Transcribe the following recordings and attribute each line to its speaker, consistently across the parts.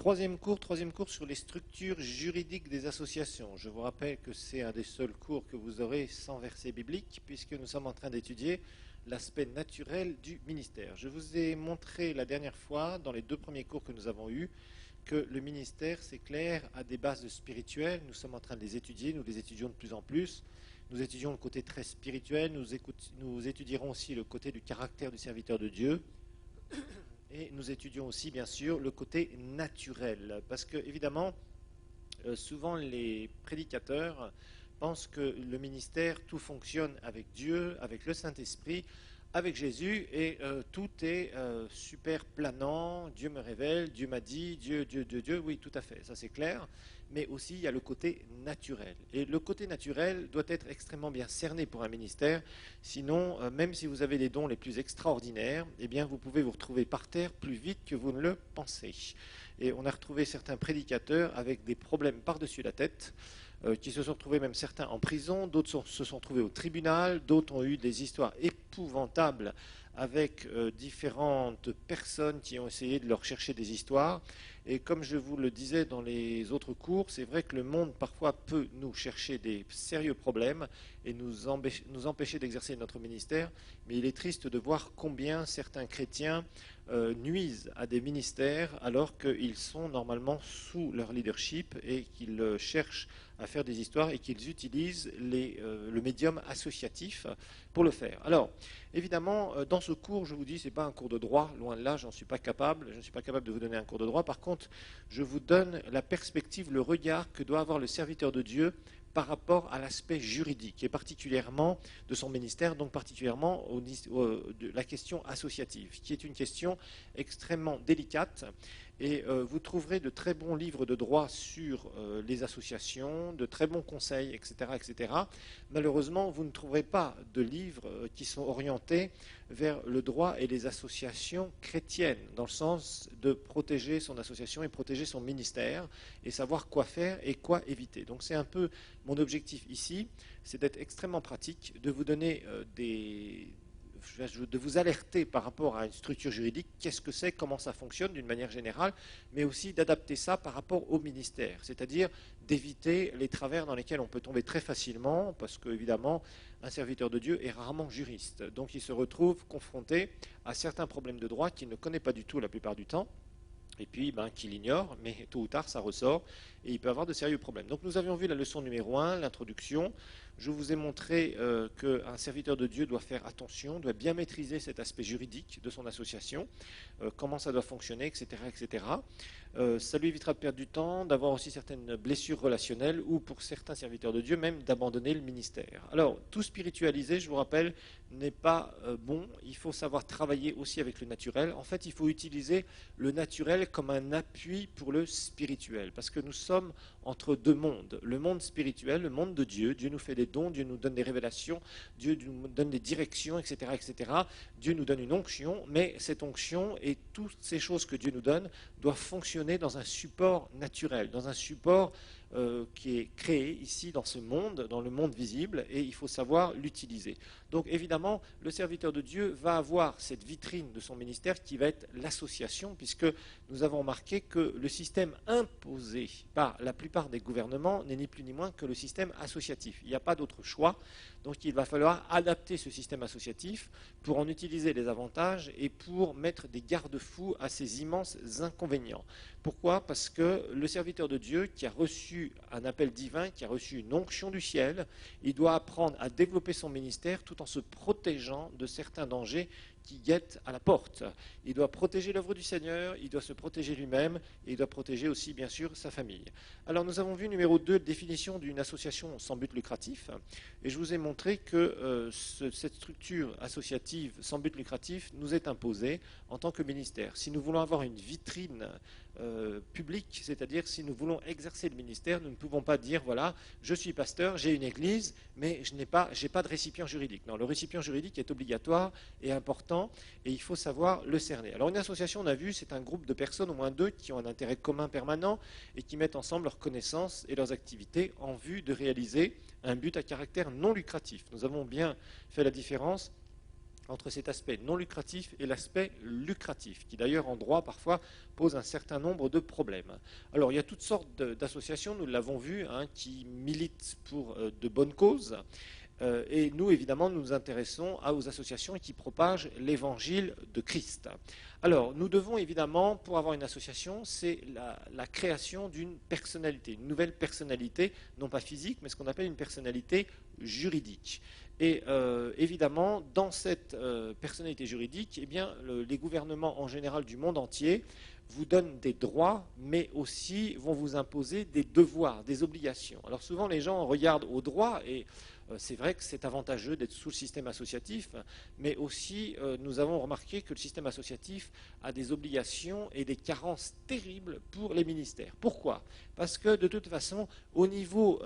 Speaker 1: Troisième cours sur les structures juridiques des associations. Je vous rappelle que c'est un des seuls cours que vous aurez sans verset biblique, puisque nous sommes en train d'étudier l'aspect naturel du ministère. Je vous ai montré la dernière fois, dans les deux premiers cours que nous avons eus, que le ministère, c'est clair, a des bases spirituelles. Nous sommes en train de les étudier, nous les étudions de plus en plus. Nous étudions le côté très spirituel, nous étudierons aussi le côté du caractère du serviteur de Dieu. Et nous étudions aussi, bien sûr, le côté naturel. Parce que, évidemment, souvent les prédicateurs pensent que le ministère, tout fonctionne avec Dieu, avec le Saint-Esprit, avec Jésus, et tout est super planant. Dieu me révèle, Dieu m'a dit, Dieu, oui, tout à fait, ça c'est clair. Mais aussi, il y a le côté naturel. Et le côté naturel doit être extrêmement bien cerné pour un ministère. Sinon, même si vous avez les dons les plus extraordinaires, eh bien, vous pouvez vous retrouver par terre plus vite que vous ne le pensez. Et on a retrouvé certains prédicateurs avec des problèmes par-dessus la tête, qui se sont retrouvés même certains en prison, d'autres se sont retrouvés au tribunal, d'autres ont eu des histoires épouvantables avec différentes personnes qui ont essayé de leur chercher des histoires. Et comme je vous le disais dans les autres cours, c'est vrai que le monde parfois peut nous chercher des sérieux problèmes et nous empêcher d'exercer notre ministère, mais il est triste de voir combien certains chrétiens nuisent à des ministères alors qu'ils sont normalement sous leur leadership et qu'ils cherchent à faire des histoires et qu'ils utilisent le médium associatif pour le faire. Alors, évidemment, dans ce cours, je vous dis, ce n'est pas un cours de droit, loin de là, je ne suis pas capable de vous donner un cours de droit. Par contre, je vous donne la perspective, le regard que doit avoir le serviteur de Dieu par rapport à l'aspect juridique, et particulièrement de son ministère, donc particulièrement de la question associative, qui est une question extrêmement délicate. Et vous trouverez de très bons livres de droit sur les associations, de très bons conseils, etc., etc. Malheureusement, vous ne trouverez pas de livres qui sont orientés vers le droit et les associations chrétiennes, dans le sens de protéger son association et protéger son ministère, et savoir quoi faire et quoi éviter. Donc c'est un peu mon objectif ici, c'est d'être extrêmement pratique, de vous donner de vous alerter par rapport à une structure juridique, qu'est-ce que c'est, comment ça fonctionne d'une manière générale, mais aussi d'adapter ça par rapport au ministère, c'est-à-dire d'éviter les travers dans lesquels on peut tomber très facilement, parce qu'évidemment, un serviteur de Dieu est rarement juriste, donc il se retrouve confronté à certains problèmes de droit qu'il ne connaît pas du tout la plupart du temps, et puis qu'il ignore, mais tôt ou tard ça ressort, et il peut avoir de sérieux problèmes. Donc nous avions vu la leçon numéro 1, l'introduction. Je vous ai montré qu'un serviteur de Dieu doit faire attention, doit bien maîtriser cet aspect juridique de son association, comment ça doit fonctionner, etc. etc. Ça lui évitera de perdre du temps, d'avoir aussi certaines blessures relationnelles, ou pour certains serviteurs de Dieu, même d'abandonner le ministère. Alors, tout spiritualiser, je vous rappelle, n'est pas bon. Il faut savoir travailler aussi avec le naturel. En fait, il faut utiliser le naturel comme un appui pour le spirituel, parce que nous sommes entre deux mondes. Le monde spirituel, le monde de Dieu. Dieu nous fait des dons, Dieu nous donne des révélations, Dieu nous donne des directions, etc., etc. Dieu nous donne une onction, mais cette onction et toutes ces choses que Dieu nous donne doivent fonctionner dans un support naturel, dans un support qui est créé ici dans ce monde, dans le monde visible, et il faut savoir l'utiliser. Donc évidemment, le serviteur de Dieu va avoir cette vitrine de son ministère qui va être l'association, puisque nous avons remarqué que le système imposé par la plupart des gouvernements n'est ni plus ni moins que le système associatif. Il n'y a pas d'autre choix, donc il va falloir adapter ce système associatif pour en utiliser les avantages et pour mettre des garde-fous à ces immenses inconvénients. Pourquoi ? Parce que le serviteur de Dieu qui a reçu un appel divin, qui a reçu une onction du ciel, il doit apprendre à développer son ministère tout en se protégeant de certains dangers qui guettent à la porte. Il doit protéger l'œuvre du Seigneur, il doit se protéger lui-même et il doit protéger aussi, bien sûr, sa famille. Alors nous avons vu numéro 2, définition d'une association sans but lucratif, et je vous ai montré que cette structure associative sans but lucratif nous est imposée en tant que ministère. Si nous voulons avoir une vitrine publique, c'est-à-dire si nous voulons exercer le ministère, nous ne pouvons pas dire, voilà, je suis pasteur, j'ai une église, mais je n'ai pas de récipient juridique. Non, le récipient juridique est obligatoire et important, et il faut savoir le cerner. Alors une association, on a vu, c'est un groupe de personnes, au moins deux, qui ont un intérêt commun permanent et qui mettent ensemble leurs connaissances et leurs activités en vue de réaliser un but à caractère non lucratif. Nous avons bien fait la différence entre cet aspect non lucratif et l'aspect lucratif, qui d'ailleurs en droit parfois pose un certain nombre de problèmes. Alors il y a toutes sortes d'associations, nous l'avons vu, qui militent pour de bonnes causes. Et nous, évidemment, nous nous intéressons aux associations qui propagent l'évangile de Christ. Alors, nous devons évidemment, pour avoir une association, c'est la création d'une personnalité, une nouvelle personnalité, non pas physique, mais ce qu'on appelle une personnalité juridique. Et évidemment, dans cette personnalité juridique, eh bien, les gouvernements en général du monde entier vous donnent des droits, mais aussi vont vous imposer des devoirs, des obligations. Alors souvent, les gens regardent aux droits et c'est vrai que c'est avantageux d'être sous le système associatif, mais aussi nous avons remarqué que le système associatif a des obligations et des carences terribles pour les ministères. Pourquoi ? Parce que de toute façon, au niveau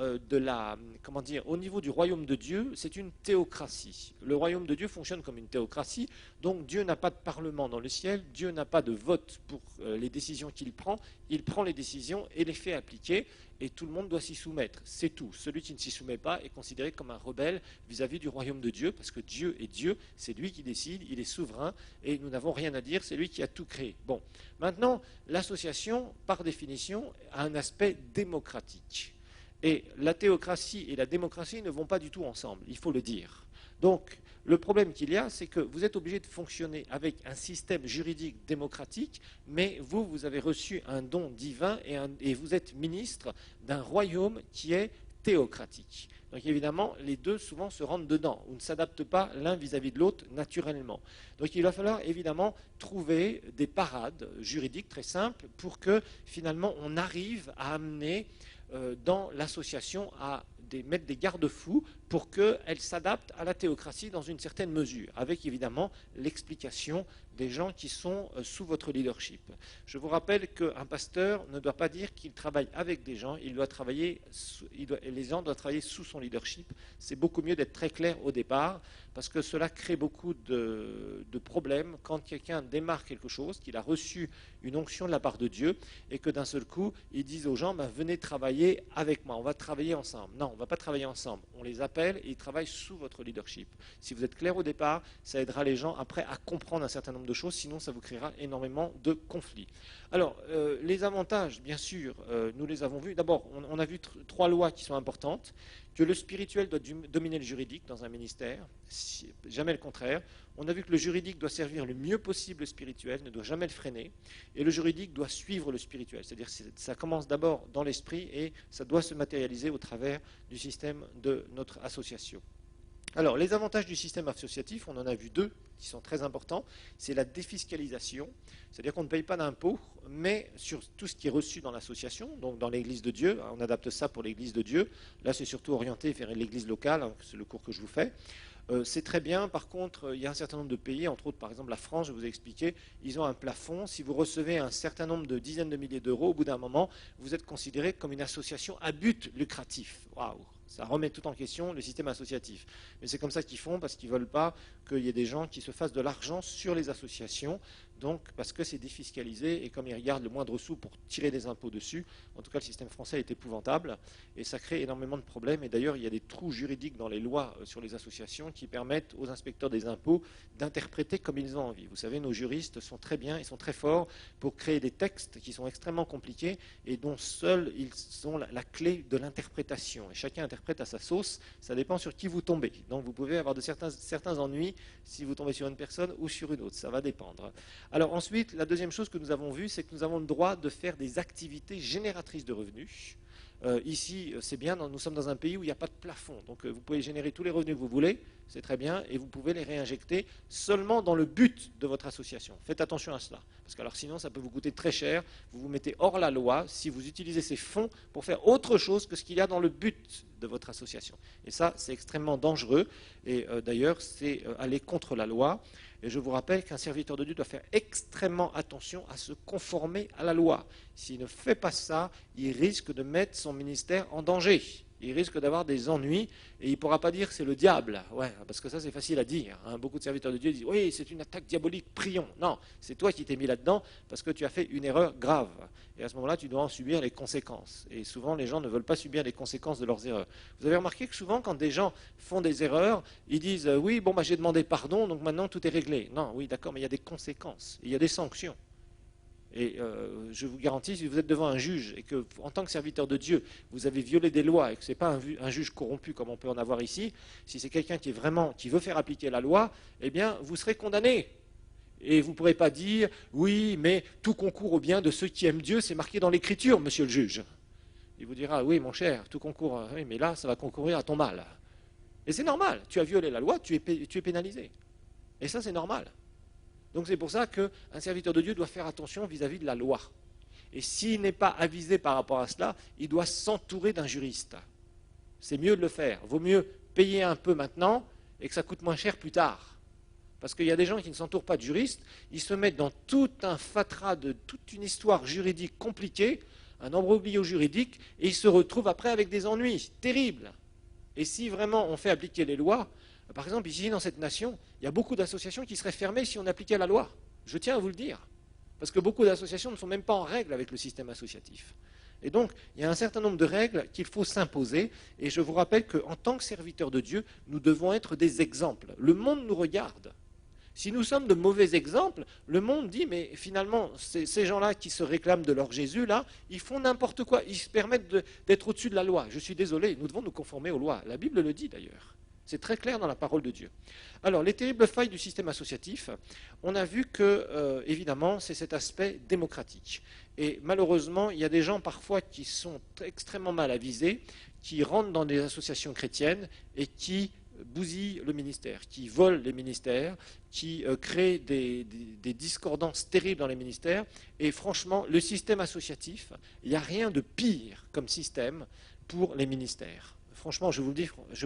Speaker 1: au niveau du royaume de Dieu, c'est une théocratie. Le royaume de Dieu fonctionne comme une théocratie, donc Dieu n'a pas de parlement dans le ciel, Dieu n'a pas de vote pour les décisions qu'il prend, il prend les décisions et les fait appliquer. Et tout le monde doit s'y soumettre, c'est tout. Celui qui ne s'y soumet pas est considéré comme un rebelle vis-à-vis du royaume de Dieu, parce que Dieu est Dieu, c'est lui qui décide, il est souverain, et nous n'avons rien à dire, c'est lui qui a tout créé. Bon, maintenant, l'association, par définition, a un aspect démocratique. Et la théocratie et la démocratie ne vont pas du tout ensemble, il faut le dire. Donc, le problème qu'il y a, c'est que vous êtes obligé de fonctionner avec un système juridique démocratique, mais vous avez reçu un don divin et vous êtes ministre d'un royaume qui est théocratique. Donc évidemment, les deux souvent se rentrent dedans, ou ne s'adaptent pas l'un vis-à-vis de l'autre naturellement. Donc il va falloir évidemment trouver des parades juridiques très simples pour que finalement on arrive à amener dans l'association à mettre des garde-fous pour qu'elle s'adapte à la théocratie dans une certaine mesure, avec évidemment l'explication des gens qui sont sous votre leadership. Je vous rappelle qu'un pasteur ne doit pas dire qu'il travaille avec des gens, les gens doivent travailler sous son leadership. C'est beaucoup mieux d'être très clair au départ, parce que cela crée beaucoup de problèmes quand quelqu'un démarre quelque chose, qu'il a reçu une onction de la part de Dieu, et que d'un seul coup, ils disent aux gens, venez travailler avec moi, on va travailler ensemble. Non, on ne va pas travailler ensemble, on les appelle et ils travaillent sous votre leadership. Si vous êtes clair au départ, ça aidera les gens après à comprendre un certain nombre de choses, sinon ça vous créera énormément de conflits. Alors, les avantages, bien sûr, nous les avons vus. D'abord, on a vu 3 lois qui sont importantes, que le spirituel doit dominer le juridique dans un ministère, jamais le contraire. On a vu que le juridique doit servir le mieux possible le spirituel, ne doit jamais le freiner, et le juridique doit suivre le spirituel, c'est-à-dire que ça commence d'abord dans l'esprit et ça doit se matérialiser au travers du système de notre association. Alors, les avantages du système associatif, on en a vu 2 qui sont très importants. C'est la défiscalisation, c'est-à-dire qu'on ne paye pas d'impôts, mais sur tout ce qui est reçu dans l'association, donc dans l'Église de Dieu, on adapte ça pour l'Église de Dieu. Là, c'est surtout orienté vers l'Église locale, c'est le cours que je vous fais. C'est très bien, par contre, il y a un certain nombre de pays, entre autres par exemple la France, je vous ai expliqué, ils ont un plafond. Si vous recevez un certain nombre de dizaines de milliers d'euros, au bout d'un moment, vous êtes considéré comme une association à but lucratif. Waouh! Ça remet tout en question le système associatif. Mais c'est comme ça qu'ils font, parce qu'ils ne veulent pas qu'il y ait des gens qui se fassent de l'argent sur les associations, donc parce que c'est défiscalisé, et comme ils regardent le moindre sou pour tirer des impôts dessus, en tout cas le système français est épouvantable, et ça crée énormément de problèmes. Et d'ailleurs, il y a des trous juridiques dans les lois sur les associations qui permettent aux inspecteurs des impôts d'interpréter comme ils ont envie. Vous savez, nos juristes sont très bien, ils sont très forts pour créer des textes qui sont extrêmement compliqués, et dont seuls ils ont la clé de l'interprétation. Et chacun interprète à sa sauce, ça dépend sur qui vous tombez. Donc vous pouvez avoir certains ennuis si vous tombez sur une personne ou sur une autre, ça va dépendre. Alors ensuite, la deuxième chose que nous avons vue, c'est que nous avons le droit de faire des activités génératrices de revenus. Ici, c'est bien, nous sommes dans un pays où il n'y a pas de plafond, donc vous pouvez générer tous les revenus que vous voulez, c'est très bien, et vous pouvez les réinjecter seulement dans le but de votre association. Faites attention à cela, parce que alors sinon ça peut vous coûter très cher, vous vous mettez hors la loi si vous utilisez ces fonds pour faire autre chose que ce qu'il y a dans le but de votre association. Et ça, c'est extrêmement dangereux, et d'ailleurs, c'est aller contre la loi. Et je vous rappelle qu'un serviteur de Dieu doit faire extrêmement attention à se conformer à la loi. S'il ne fait pas ça, il risque de mettre son ministère en danger. il risque d'avoir des ennuis et il ne pourra pas dire que c'est le diable. Ouais, parce que ça, c'est facile à dire. Hein. Beaucoup de serviteurs de Dieu disent oui, c'est une attaque diabolique, prions. Non, c'est toi qui t'es mis là-dedans parce que tu as fait une erreur grave. Et à ce moment-là, tu dois en subir les conséquences. Et souvent, les gens ne veulent pas subir les conséquences de leurs erreurs. Vous avez remarqué que souvent, quand des gens font des erreurs, ils disent oui, bon, bah, j'ai demandé pardon, donc maintenant tout est réglé. Non, oui, d'accord, mais il y a des conséquences, il y a des sanctions. Et je vous garantis, si vous êtes devant un juge et que, en tant que serviteur de Dieu, vous avez violé des lois et que ce n'est pas un juge corrompu comme on peut en avoir ici, si c'est quelqu'un qui veut faire appliquer la loi, eh bien, vous serez condamné. Et vous ne pourrez pas dire, oui, mais tout concourt au bien de ceux qui aiment Dieu, c'est marqué dans l'Écriture, monsieur le juge. Il vous dira, oui, mon cher, tout concourt, oui, mais là, ça va concourir à ton mal. Et c'est normal, tu as violé la loi, tu es pénalisé. Et ça, c'est normal. Donc c'est pour ça qu'un serviteur de Dieu doit faire attention vis-à-vis de la loi. Et s'il n'est pas avisé par rapport à cela, il doit s'entourer d'un juriste. C'est mieux de le faire. Vaut mieux payer un peu maintenant et que ça coûte moins cher plus tard. Parce qu'il y a des gens qui ne s'entourent pas de juristes, ils se mettent dans tout un fatras de toute une histoire juridique compliquée, un embroglio juridique, et ils se retrouvent après avec des ennuis terribles. Et si vraiment on fait appliquer les lois, par exemple, ici, dans cette nation, il y a beaucoup d'associations qui seraient fermées si on appliquait la loi. Je tiens à vous le dire. Parce que beaucoup d'associations ne sont même pas en règle avec le système associatif. Et donc, il y a un certain nombre de règles qu'il faut s'imposer. Et je vous rappelle qu'en tant que serviteurs de Dieu, nous devons être des exemples. Le monde nous regarde. Si nous sommes de mauvais exemples, le monde dit, mais finalement, ces gens-là qui se réclament de leur Jésus, là, ils font n'importe quoi. Ils se permettent d'être au-dessus de la loi. Je suis désolé, nous devons nous conformer aux lois. La Bible le dit d'ailleurs. C'est très clair dans la parole de Dieu. Alors, les terribles failles du système associatif, on a vu que, évidemment, c'est cet aspect démocratique. Et malheureusement, il y a des gens parfois qui sont extrêmement mal avisés, qui rentrent dans des associations chrétiennes et qui bousillent le ministère, qui volent les ministères, qui créent des discordances terribles dans les ministères. Et franchement, le système associatif, il n'y a rien de pire comme système pour les ministères. Franchement, je vous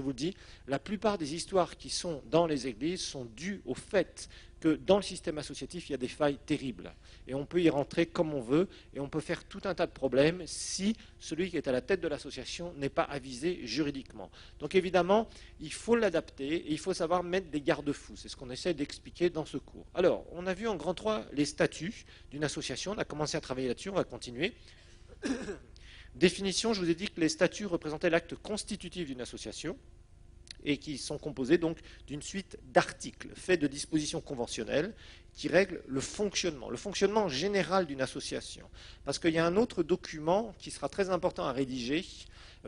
Speaker 1: le dis, la plupart des histoires qui sont dans les églises sont dues au fait que dans le système associatif, il y a des failles terribles. Et on peut y rentrer comme on veut, et on peut faire tout un tas de problèmes si celui qui est à la tête de l'association n'est pas avisé juridiquement. Donc évidemment, il faut l'adapter, et il faut savoir mettre des garde-fous. C'est ce qu'on essaie d'expliquer dans ce cours. Alors, on a vu en grand 3 les statuts d'une association. On a commencé à travailler là-dessus, on va continuer. Définition, je vous ai dit que les statuts représentaient l'acte constitutif d'une association et qui sont composés donc d'une suite d'articles faits de dispositions conventionnelles qui règlent le fonctionnement général d'une association. Parce qu'il y a un autre document qui sera très important à rédiger,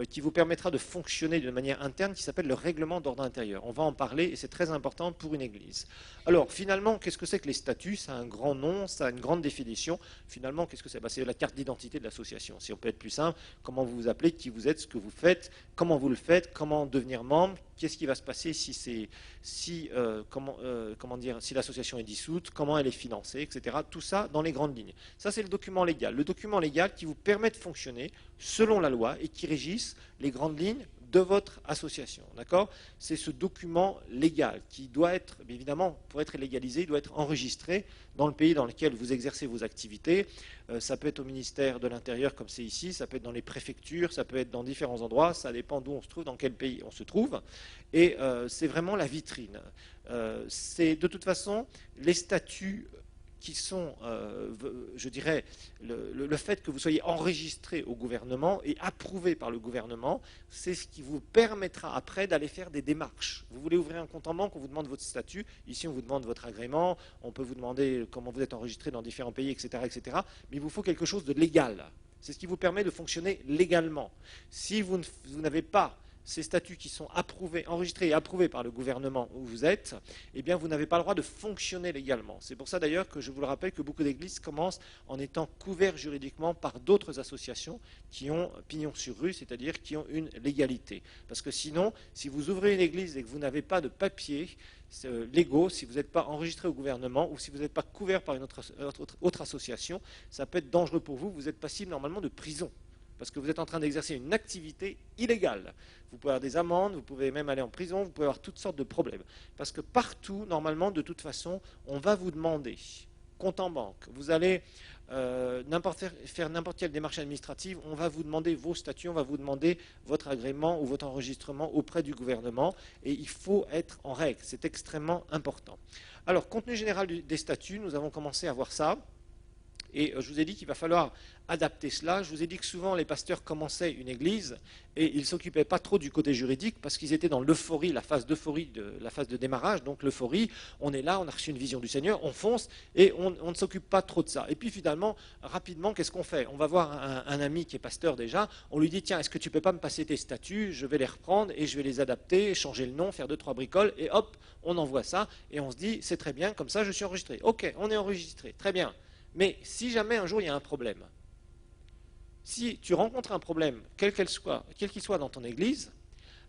Speaker 1: qui vous permettra de fonctionner d'une manière interne, qui s'appelle le règlement d'ordre intérieur. On va en parler et c'est très important pour une église. Alors, finalement, qu'est-ce que c'est que les statuts? Ça a un grand nom, ça a une grande définition. Finalement, qu'est-ce que c'est? C'est la carte d'identité de l'association. Si on peut être plus simple, comment vous vous appelez, qui vous êtes, ce que vous faites, comment vous le faites, comment devenir membre, qu'est-ce qui va se passer si l'association est dissoute, comment elle est financée, etc. Tout ça dans les grandes lignes. Ça, c'est le document légal. Le document légal qui vous permet de fonctionner selon la loi et qui régisse les grandes lignes de votre association. D'accord? C'est ce document légal qui doit être, évidemment, pour être légalisé, il doit être enregistré dans le pays dans lequel vous exercez vos activités. Ça peut être au ministère de l'Intérieur, comme c'est ici, ça peut être dans les préfectures, ça peut être dans différents endroits, ça dépend d'où on se trouve, dans quel pays on se trouve. Et c'est vraiment la vitrine. C'est de toute façon les statuts qui sont, je dirais, le fait que vous soyez enregistré au gouvernement et approuvé par le gouvernement, c'est ce qui vous permettra après d'aller faire des démarches. Vous voulez ouvrir un compte en banque, on vous demande votre statut, ici on vous demande votre agrément, on peut vous demander comment vous êtes enregistré dans différents pays, etc., etc., mais il vous faut quelque chose de légal. C'est ce qui vous permet de fonctionner légalement. Si vous n'avez pas ces statuts qui sont approuvés, enregistrés et approuvés par le gouvernement où vous êtes, eh bien vous n'avez pas le droit de fonctionner légalement. C'est pour ça d'ailleurs que je vous le rappelle que beaucoup d'églises commencent en étant couverts juridiquement par d'autres associations qui ont pignon sur rue, c'est-à-dire qui ont une légalité. Parce que sinon, si vous ouvrez une église et que vous n'avez pas de papiers légaux, si vous n'êtes pas enregistré au gouvernement ou si vous n'êtes pas couvert par une autre association, ça peut être dangereux pour vous, vous êtes passible normalement de prison. Parce que vous êtes en train d'exercer une activité illégale. Vous pouvez avoir des amendes, vous pouvez même aller en prison, vous pouvez avoir toutes sortes de problèmes. Parce que partout, normalement, de toute façon, on va vous demander, compte en banque, vous allez faire n'importe quelle démarche administrative, on va vous demander vos statuts, on va vous demander votre agrément ou votre enregistrement auprès du gouvernement, et il faut être en règle, c'est extrêmement important. Alors, contenu général des statuts, nous avons commencé à voir ça. Et je vous ai dit qu'il va falloir adapter cela. Je vous ai dit que souvent les pasteurs commençaient une église et ils ne s'occupaient pas trop du côté juridique parce qu'ils étaient dans l'euphorie, la phase d'euphorie, la phase de démarrage. Donc l'euphorie, on est là, on a reçu une vision du Seigneur, on fonce et on ne s'occupe pas trop de ça. Et puis finalement, rapidement, qu'est-ce qu'on fait? On va voir un ami qui est pasteur déjà, on lui dit, tiens, est-ce que tu ne peux pas me passer tes statuts? Je vais les reprendre et je vais les adapter, changer le nom, faire 2-3 bricoles et hop, on envoie ça et on se dit, c'est très bien, comme ça je suis enregistré. Ok, on est enregistré, très bien. Mais si jamais un jour il y a un problème, si tu rencontres un problème, quel qu'il soit dans ton église,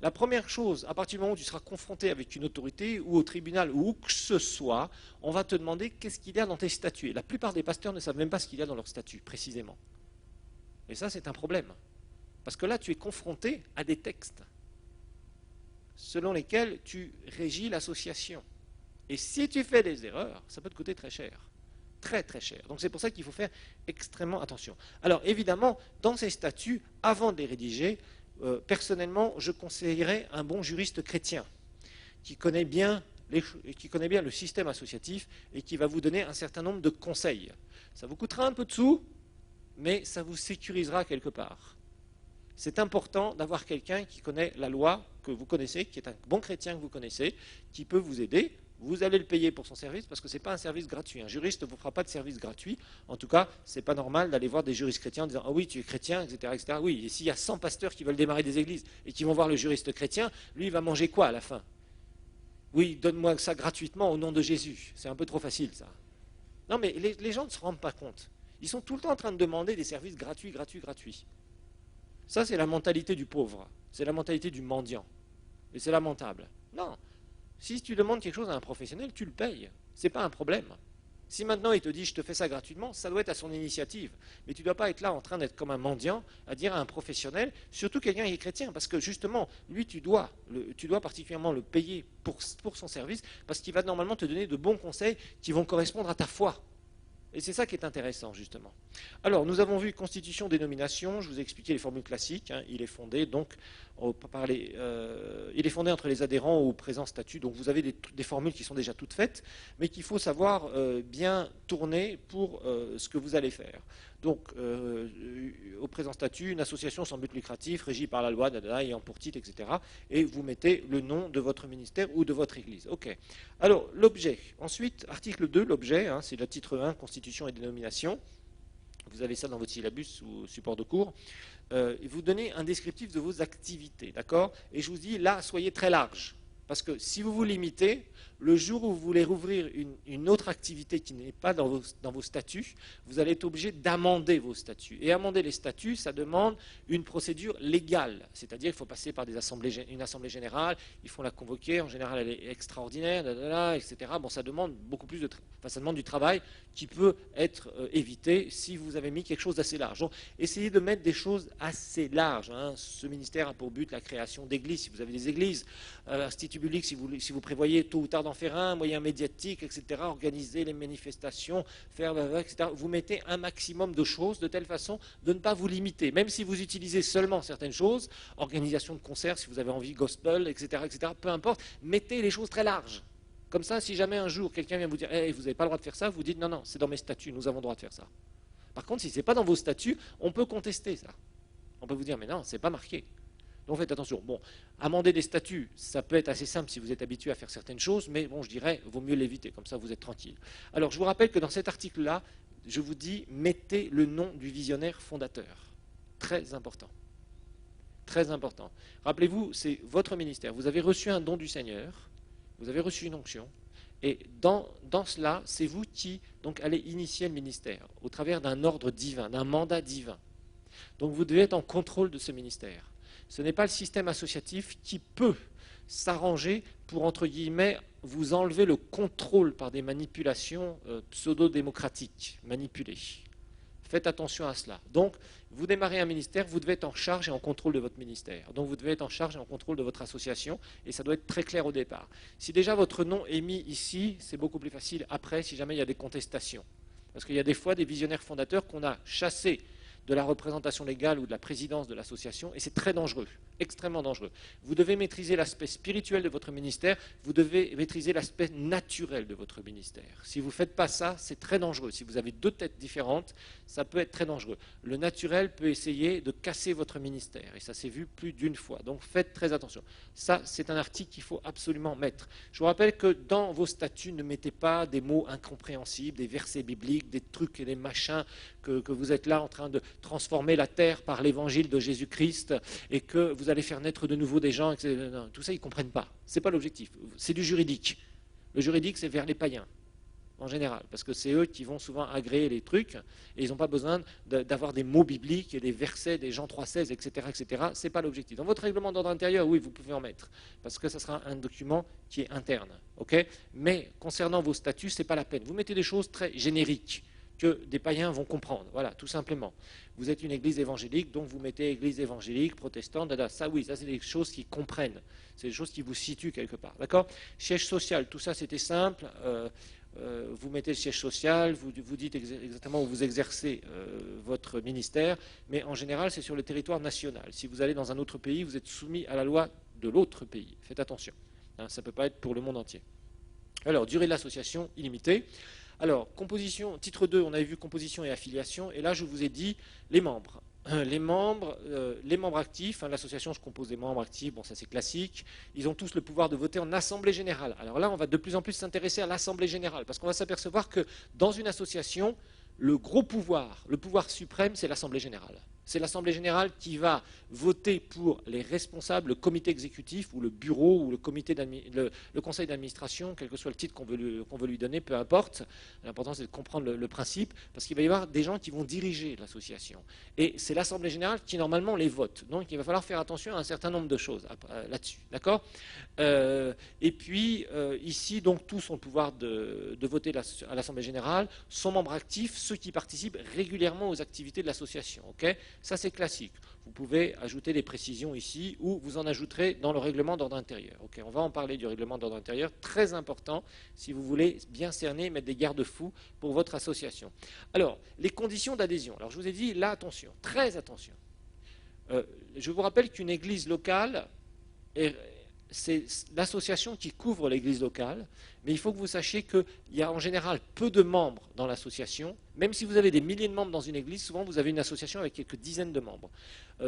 Speaker 1: la première chose, à partir du moment où tu seras confronté avec une autorité ou au tribunal ou où que ce soit, on va te demander qu'est-ce qu'il y a dans tes statuts. Et la plupart des pasteurs ne savent même pas ce qu'il y a dans leurs statuts, précisément. Et ça, c'est un problème. Parce que là, tu es confronté à des textes selon lesquels tu régis l'association. Et si tu fais des erreurs, ça peut te coûter très cher. Très très cher. Donc c'est pour ça qu'il faut faire extrêmement attention. Alors évidemment, dans ces statuts, avant de les rédiger, personnellement, je conseillerais un bon juriste chrétien qui connaît bien le système associatif et qui va vous donner un certain nombre de conseils. Ça vous coûtera un peu de sous, mais ça vous sécurisera quelque part. C'est important d'avoir quelqu'un qui connaît la loi que vous connaissez, qui est un bon chrétien que vous connaissez, qui peut vous aider. Vous allez le payer pour son service parce que ce n'est pas un service gratuit. Un juriste ne vous fera pas de service gratuit. En tout cas, ce n'est pas normal d'aller voir des juristes chrétiens en disant « Ah oui, tu es chrétien, etc. etc. » Oui, et s'il y a 100 pasteurs qui veulent démarrer des églises et qui vont voir le juriste chrétien, lui, il va manger quoi à la fin? Oui, donne-moi ça gratuitement au nom de Jésus. C'est un peu trop facile, ça. Non, mais les gens ne se rendent pas compte. Ils sont tout le temps en train de demander des services gratuits, gratuits, gratuits. Ça, c'est la mentalité du pauvre. C'est la mentalité du mendiant. Et c'est lamentable. Non. Si tu demandes quelque chose à un professionnel, tu le payes. Ce n'est pas un problème. Si maintenant il te dit je te fais ça gratuitement, ça doit être à son initiative. Mais tu ne dois pas être là en train d'être comme un mendiant à dire à un professionnel, surtout quelqu'un qui est chrétien, parce que justement, lui, tu dois particulièrement le payer pour son service, parce qu'il va normalement te donner de bons conseils qui vont correspondre à ta foi. Et c'est ça qui est intéressant, justement. Alors, nous avons vu constitution, dénomination, je vous ai expliqué les formules classiques, hein. Il est fondé donc il est fondé entre les adhérents au présent statut, donc vous avez des formules qui sont déjà toutes faites, mais qu'il faut savoir bien tourner pour ce que vous allez faire. Donc, au présent statut, une association sans but lucratif, régie par la loi, ayant pour titre, etc. Et vous mettez le nom de votre ministère ou de votre église. OK. Alors, l'objet. Ensuite, article 2, l'objet, hein, c'est le titre 1, constitution et dénomination. Vous avez ça dans votre syllabus ou support de cours. Vous donnez un descriptif de vos activités, d'accord? Et je vous dis, là, soyez très large. Parce que si vous vous limitez, le jour où vous voulez rouvrir une autre activité qui n'est pas dans vos statuts, vous allez être obligé d'amender vos statuts. Et amender les statuts, ça demande une procédure légale. C'est-à-dire qu'il faut passer par une assemblée générale, il faut la convoquer, en général elle est extraordinaire, etc. Bon, ça demande beaucoup plus ça demande du travail qui peut être évité si vous avez mis quelque chose d'assez large. Donc, essayez de mettre des choses assez larges. Hein. Ce ministère a pour but la création d'églises, si vous avez des églises, institut public, si vous prévoyez tôt ou tard d'en faire un, moyens médiatiques, etc., organiser les manifestations, faire, etc. Vous mettez un maximum de choses de telle façon de ne pas vous limiter. Même si vous utilisez seulement certaines choses, organisation de concerts, si vous avez envie, gospel, etc., peu importe, mettez les choses très larges. Comme ça, si jamais un jour quelqu'un vient vous dire hey, « vous n'avez pas le droit de faire ça », vous dites « non, non, c'est dans mes statuts, nous avons le droit de faire ça ». Par contre, si ce n'est pas dans vos statuts, on peut contester ça. On peut vous dire « mais non, ce n'est pas marqué ». Donc faites attention. Bon, amender des statuts, ça peut être assez simple si vous êtes habitué à faire certaines choses, mais bon, je dirais, vaut mieux l'éviter, comme ça vous êtes tranquille. Alors, je vous rappelle que dans cet article-là, je vous dis, mettez le nom du visionnaire fondateur. Très important. Très important. Rappelez-vous, c'est votre ministère. Vous avez reçu un don du Seigneur, vous avez reçu une onction, et dans cela, c'est vous qui donc, allez initier le ministère, au travers d'un ordre divin, d'un mandat divin. Donc vous devez être en contrôle de ce ministère. Ce n'est pas le système associatif qui peut s'arranger pour, entre guillemets, vous enlever le contrôle par des manipulations pseudo-démocratiques, manipulées. Faites attention à cela. Donc, vous démarrez un ministère, vous devez être en charge et en contrôle de votre ministère. Donc, vous devez être en charge et en contrôle de votre association, et ça doit être très clair au départ. Si déjà votre nom est mis ici, c'est beaucoup plus facile après, si jamais il y a des contestations. Parce qu'il y a des fois des visionnaires fondateurs qu'on a chassés de la représentation légale ou de la présidence de l'association, et c'est très dangereux, extrêmement dangereux. Vous devez maîtriser l'aspect spirituel de votre ministère, vous devez maîtriser l'aspect naturel de votre ministère. Si vous ne faites pas ça, c'est très dangereux. Si vous avez deux têtes différentes, ça peut être très dangereux. Le naturel peut essayer de casser votre ministère, et ça s'est vu plus d'une fois. Donc faites très attention. Ça, c'est un article qu'il faut absolument mettre. Je vous rappelle que dans vos statuts, ne mettez pas des mots incompréhensibles, des versets bibliques, des trucs et des machins que vous êtes là en train de transformer la terre par l'évangile de Jésus-Christ et que vous allez faire naître de nouveau des gens. Non, tout ça, ils ne comprennent pas. Ce n'est pas l'objectif. C'est du juridique. Le juridique, c'est vers les païens, en général, parce que c'est eux qui vont souvent agréer les trucs et ils n'ont pas besoin d'avoir des mots bibliques et des versets des Jean 3,16, etc. etc. Ce n'est pas l'objectif. Dans votre règlement d'ordre intérieur, oui, vous pouvez en mettre, parce que ça sera un document qui est interne. Okay, mais concernant vos statuts, ce n'est pas la peine. Vous mettez des choses très génériques que des païens vont comprendre. Voilà, tout simplement. Vous êtes une église évangélique, donc vous mettez église évangélique, protestante, ça oui, ça c'est des choses qui comprennent. C'est des choses qui vous situent quelque part. D'accord ? Siège social, tout ça c'était simple. Vous mettez le siège social, vous dites exactement où vous exercez votre ministère, mais en général c'est sur le territoire national. Si vous allez dans un autre pays, vous êtes soumis à la loi de l'autre pays. Faites attention. Hein, ça ne peut pas être pour le monde entier. Alors, durée de l'association illimitée. Alors, composition, titre 2, on avait vu composition et affiliation, et là je vous ai dit les membres. Les membres actifs, hein, l'association se compose des membres actifs, bon ça c'est classique, ils ont tous le pouvoir de voter en assemblée générale. Alors là on va de plus en plus s'intéresser à l'assemblée générale, parce qu'on va s'apercevoir que dans une association, le gros pouvoir, le pouvoir suprême, c'est l'assemblée générale. C'est l'assemblée générale qui va voter pour les responsables, le comité exécutif ou le bureau ou le conseil d'administration, quel que soit le titre qu'on veut lui donner, peu importe. L'important c'est de comprendre le principe, parce qu'il va y avoir des gens qui vont diriger l'association. Et c'est l'assemblée générale qui normalement les vote. Donc il va falloir faire attention à un certain nombre de choses là-dessus. D'accord ? Et puis ici, donc tous ont le pouvoir de voter à l'assemblée générale, sont membres actifs, ceux qui participent régulièrement aux activités de l'association. Okay ? Ça, c'est classique. Vous pouvez ajouter des précisions ici ou vous en ajouterez dans le règlement d'ordre intérieur. Okay, on va en parler du règlement d'ordre intérieur, très important si vous voulez bien cerner et mettre des garde-fous pour votre association. Alors, les conditions d'adhésion. Alors, je vous ai dit, là, attention, très attention. Je vous rappelle qu'une église locale, c'est l'association qui couvre l'église locale, mais il faut que vous sachiez qu'il y a en général peu de membres dans l'association. Même si vous avez des milliers de membres dans une église, souvent vous avez une association avec quelques dizaines de membres.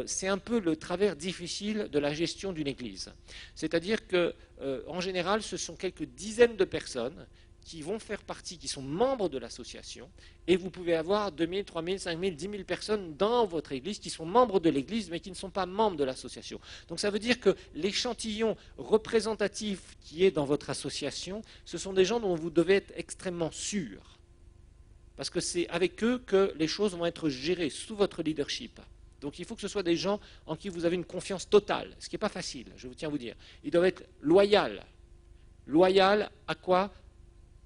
Speaker 1: C'est un peu le travers difficile de la gestion d'une église. C'est-à-dire qu'en général, ce sont quelques dizaines de personnes qui vont faire partie, qui sont membres de l'association, et vous pouvez avoir 2000, 3000, 5000, 10 000 personnes dans votre église qui sont membres de l'église, mais qui ne sont pas membres de l'association. Donc ça veut dire que l'échantillon représentatif qui est dans votre association, ce sont des gens dont vous devez être extrêmement sûr, parce que c'est avec eux que les choses vont être gérées sous votre leadership. Donc il faut que ce soit des gens en qui vous avez une confiance totale, ce qui n'est pas facile, je vous tiens à vous dire. Ils doivent être loyaux. Loyaux à quoi ?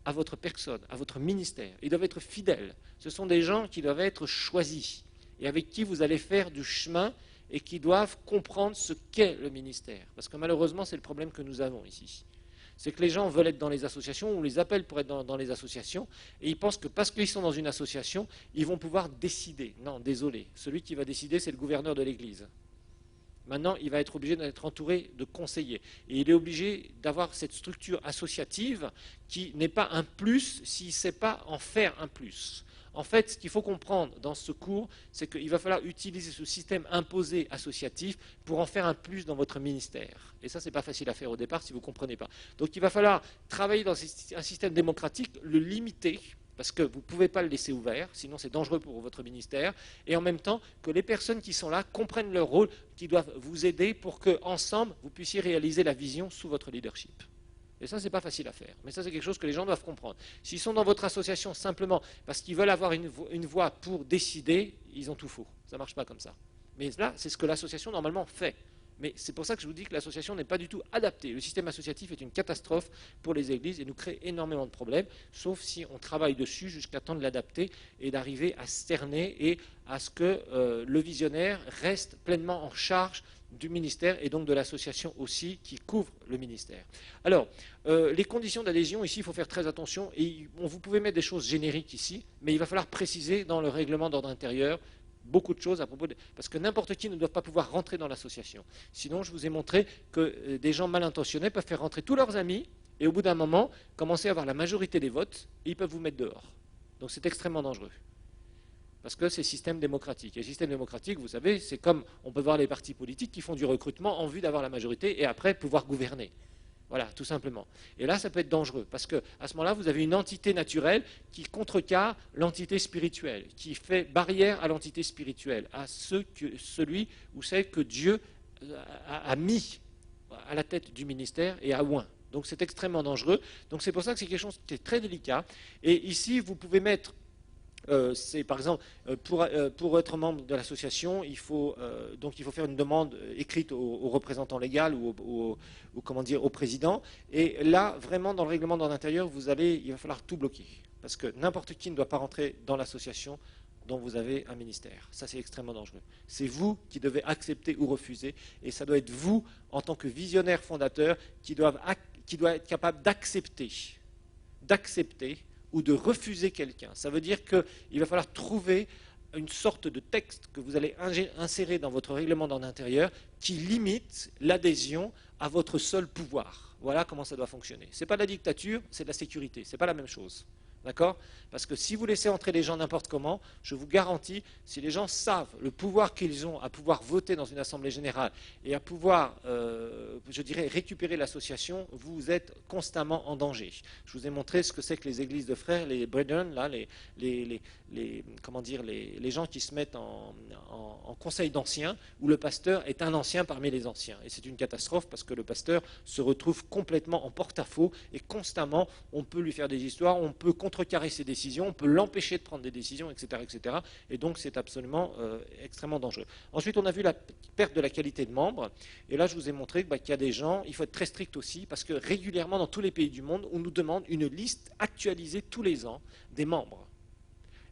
Speaker 1: À votre personne, à votre ministère. Ils doivent être fidèles. Ce sont des gens qui doivent être choisis et avec qui vous allez faire du chemin et qui doivent comprendre ce qu'est le ministère. Parce que malheureusement, c'est le problème que nous avons ici. C'est que les gens veulent être dans les associations, on les appelle pour être dans les associations, et ils pensent que parce qu'ils sont dans une association, ils vont pouvoir décider. Non, désolé. Celui qui va décider, c'est le gouverneur de l'Église. Maintenant, il va être obligé d'être entouré de conseillers. Et il est obligé d'avoir cette structure associative qui n'est pas un plus s'il ne sait pas en faire un plus. En fait, ce qu'il faut comprendre dans ce cours, c'est qu'il va falloir utiliser ce système imposé associatif pour en faire un plus dans votre ministère. Et ça, ce n'est pas facile à faire au départ si vous ne comprenez pas. Donc il va falloir travailler dans un système démocratique, le limiter, parce que vous ne pouvez pas le laisser ouvert, sinon c'est dangereux pour votre ministère, et en même temps que les personnes qui sont là comprennent leur rôle, qui doivent vous aider pour qu'ensemble, vous puissiez réaliser la vision sous votre leadership. Et ça, ce n'est pas facile à faire, mais ça, c'est quelque chose que les gens doivent comprendre. S'ils sont dans votre association simplement parce qu'ils veulent avoir une voix pour décider, ils ont tout faux. Ça ne marche pas comme ça. Mais là, c'est ce que l'association, normalement, fait. Mais c'est pour ça que je vous dis que l'association n'est pas du tout adaptée. Le système associatif est une catastrophe pour les églises et nous crée énormément de problèmes, sauf si on travaille dessus jusqu'à temps de l'adapter et d'arriver à cerner et à ce que le visionnaire reste pleinement en charge du ministère et donc de l'association aussi qui couvre le ministère. Alors, les conditions d'adhésion, ici, il faut faire très attention. Et vous pouvez mettre des choses génériques ici, mais il va falloir préciser dans le règlement d'ordre intérieur beaucoup de choses à propos de... Parce que n'importe qui ne doit pas pouvoir rentrer dans l'association. Sinon, je vous ai montré que des gens mal intentionnés peuvent faire rentrer tous leurs amis et au bout d'un moment, commencer à avoir la majorité des votes et ils peuvent vous mettre dehors. Donc c'est extrêmement dangereux. Parce que c'est système démocratique. Et système démocratique, vous savez, c'est comme on peut voir les partis politiques qui font du recrutement en vue d'avoir la majorité et après pouvoir gouverner. Voilà, tout simplement. Et là, ça peut être dangereux, parce qu'à ce moment-là, vous avez une entité naturelle qui contrecarre l'entité spirituelle, qui fait barrière à l'entité spirituelle, à celui ou celle que Dieu a mis à la tête du ministère et a oint. Donc c'est extrêmement dangereux. Donc c'est pour ça que c'est quelque chose qui est très délicat. Et ici, vous pouvez mettre... c'est par exemple pour être membre de l'association, il faut faire une demande écrite au représentant légal ou comment dire au président. Et là, vraiment, dans le règlement d'ordre intérieur, il va falloir tout bloquer parce que n'importe qui ne doit pas rentrer dans l'association dont vous avez un ministère. Ça, c'est extrêmement dangereux. C'est vous qui devez accepter ou refuser, et ça doit être vous, en tant que visionnaire fondateur, qui doit être capable d'accepter ou de refuser quelqu'un. Ça veut dire qu'il va falloir trouver une sorte de texte que vous allez insérer dans votre règlement d'ordre intérieur qui limite l'adhésion à votre seul pouvoir. Voilà comment ça doit fonctionner. Ce n'est pas de la dictature, c'est de la sécurité. Ce n'est pas la même chose. D'accord ? Parce que si vous laissez entrer les gens n'importe comment, je vous garantis, si les gens savent le pouvoir qu'ils ont à pouvoir voter dans une assemblée générale et à pouvoir, je dirais, récupérer l'association, vous êtes constamment en danger. Je vous ai montré ce que c'est que les églises de frères, les brethren, là, les gens qui se mettent en conseil d'anciens, où le pasteur est un ancien parmi les anciens. Et c'est une catastrophe parce que le pasteur se retrouve complètement en porte-à-faux et constamment, on peut lui faire des histoires, on peut contrecarrer ses décisions, on peut l'empêcher de prendre des décisions, etc. etc. Et donc c'est absolument extrêmement dangereux. Ensuite, on a vu la perte de la qualité de membre. Et là, je vous ai montré qu'il y a des gens, il faut être très strict aussi, parce que régulièrement, dans tous les pays du monde, on nous demande une liste actualisée tous les ans des membres.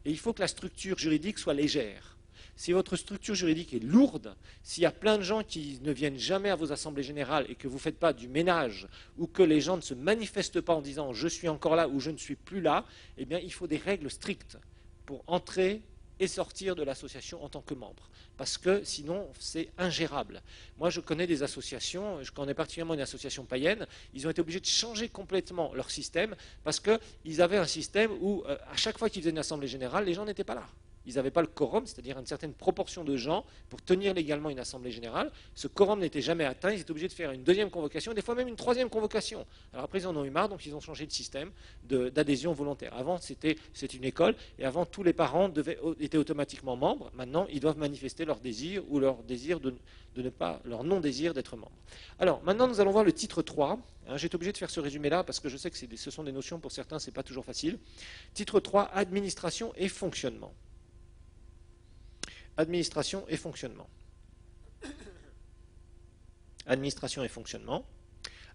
Speaker 1: Et il faut que la structure juridique soit légère. Si votre structure juridique est lourde, s'il y a plein de gens qui ne viennent jamais à vos assemblées générales et que vous ne faites pas du ménage, ou que les gens ne se manifestent pas en disant « je suis encore là » ou « je ne suis plus là », eh bien il faut des règles strictes pour entrer et sortir de l'association en tant que membre. Parce que sinon, c'est ingérable. Moi, je connais des associations, je connais particulièrement une association païenne, ils ont été obligés de changer complètement leur système parce qu'ils avaient un système où, à chaque fois qu'ils faisaient une assemblée générale, les gens n'étaient pas là. Ils n'avaient pas le quorum, c'est-à-dire une certaine proportion de gens pour tenir légalement une assemblée générale. Ce quorum n'était jamais atteint, ils étaient obligés de faire une deuxième convocation, et des fois même une troisième convocation. Alors après, ils en ont eu marre, donc ils ont changé de système d'adhésion volontaire. Avant, c'était une école, et avant, tous les parents étaient automatiquement membres. Maintenant, ils doivent manifester leur désir ou leur désir leur non-désir d'être membre. Alors, maintenant, nous allons voir le titre 3. J'ai été obligé de faire ce résumé-là parce que je sais que ce sont des notions pour certains, ce n'est pas toujours facile. Titre 3, administration et fonctionnement. Administration et fonctionnement. Administration et fonctionnement.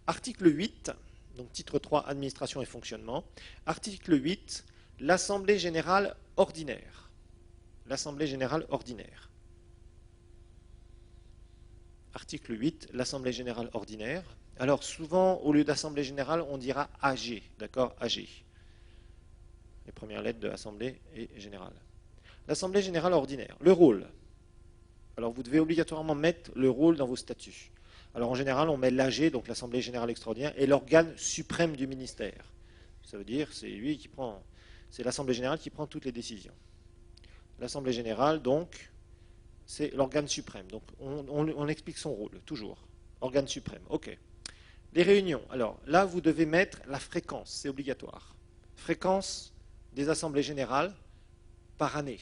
Speaker 1: Article 8, donc titre 3, administration et fonctionnement. Article 8, l'Assemblée générale ordinaire. L'Assemblée générale ordinaire. Article 8, l'Assemblée générale ordinaire. Alors souvent, au lieu d'Assemblée générale, on dira AG, d'accord, AG. Les premières lettres de Assemblée générale. L'Assemblée générale ordinaire. Le rôle. Alors vous devez obligatoirement mettre le rôle dans vos statuts. Alors en général, on met l'AG, donc l'Assemblée générale extraordinaire, et l'organe suprême du ministère. Ça veut dire c'est l'Assemblée générale qui prend toutes les décisions. L'Assemblée générale, donc, c'est l'organe suprême. Donc on explique son rôle, toujours. Organe suprême, ok. Les réunions. Alors là, vous devez mettre la fréquence, c'est obligatoire. Fréquence des assemblées générales par année.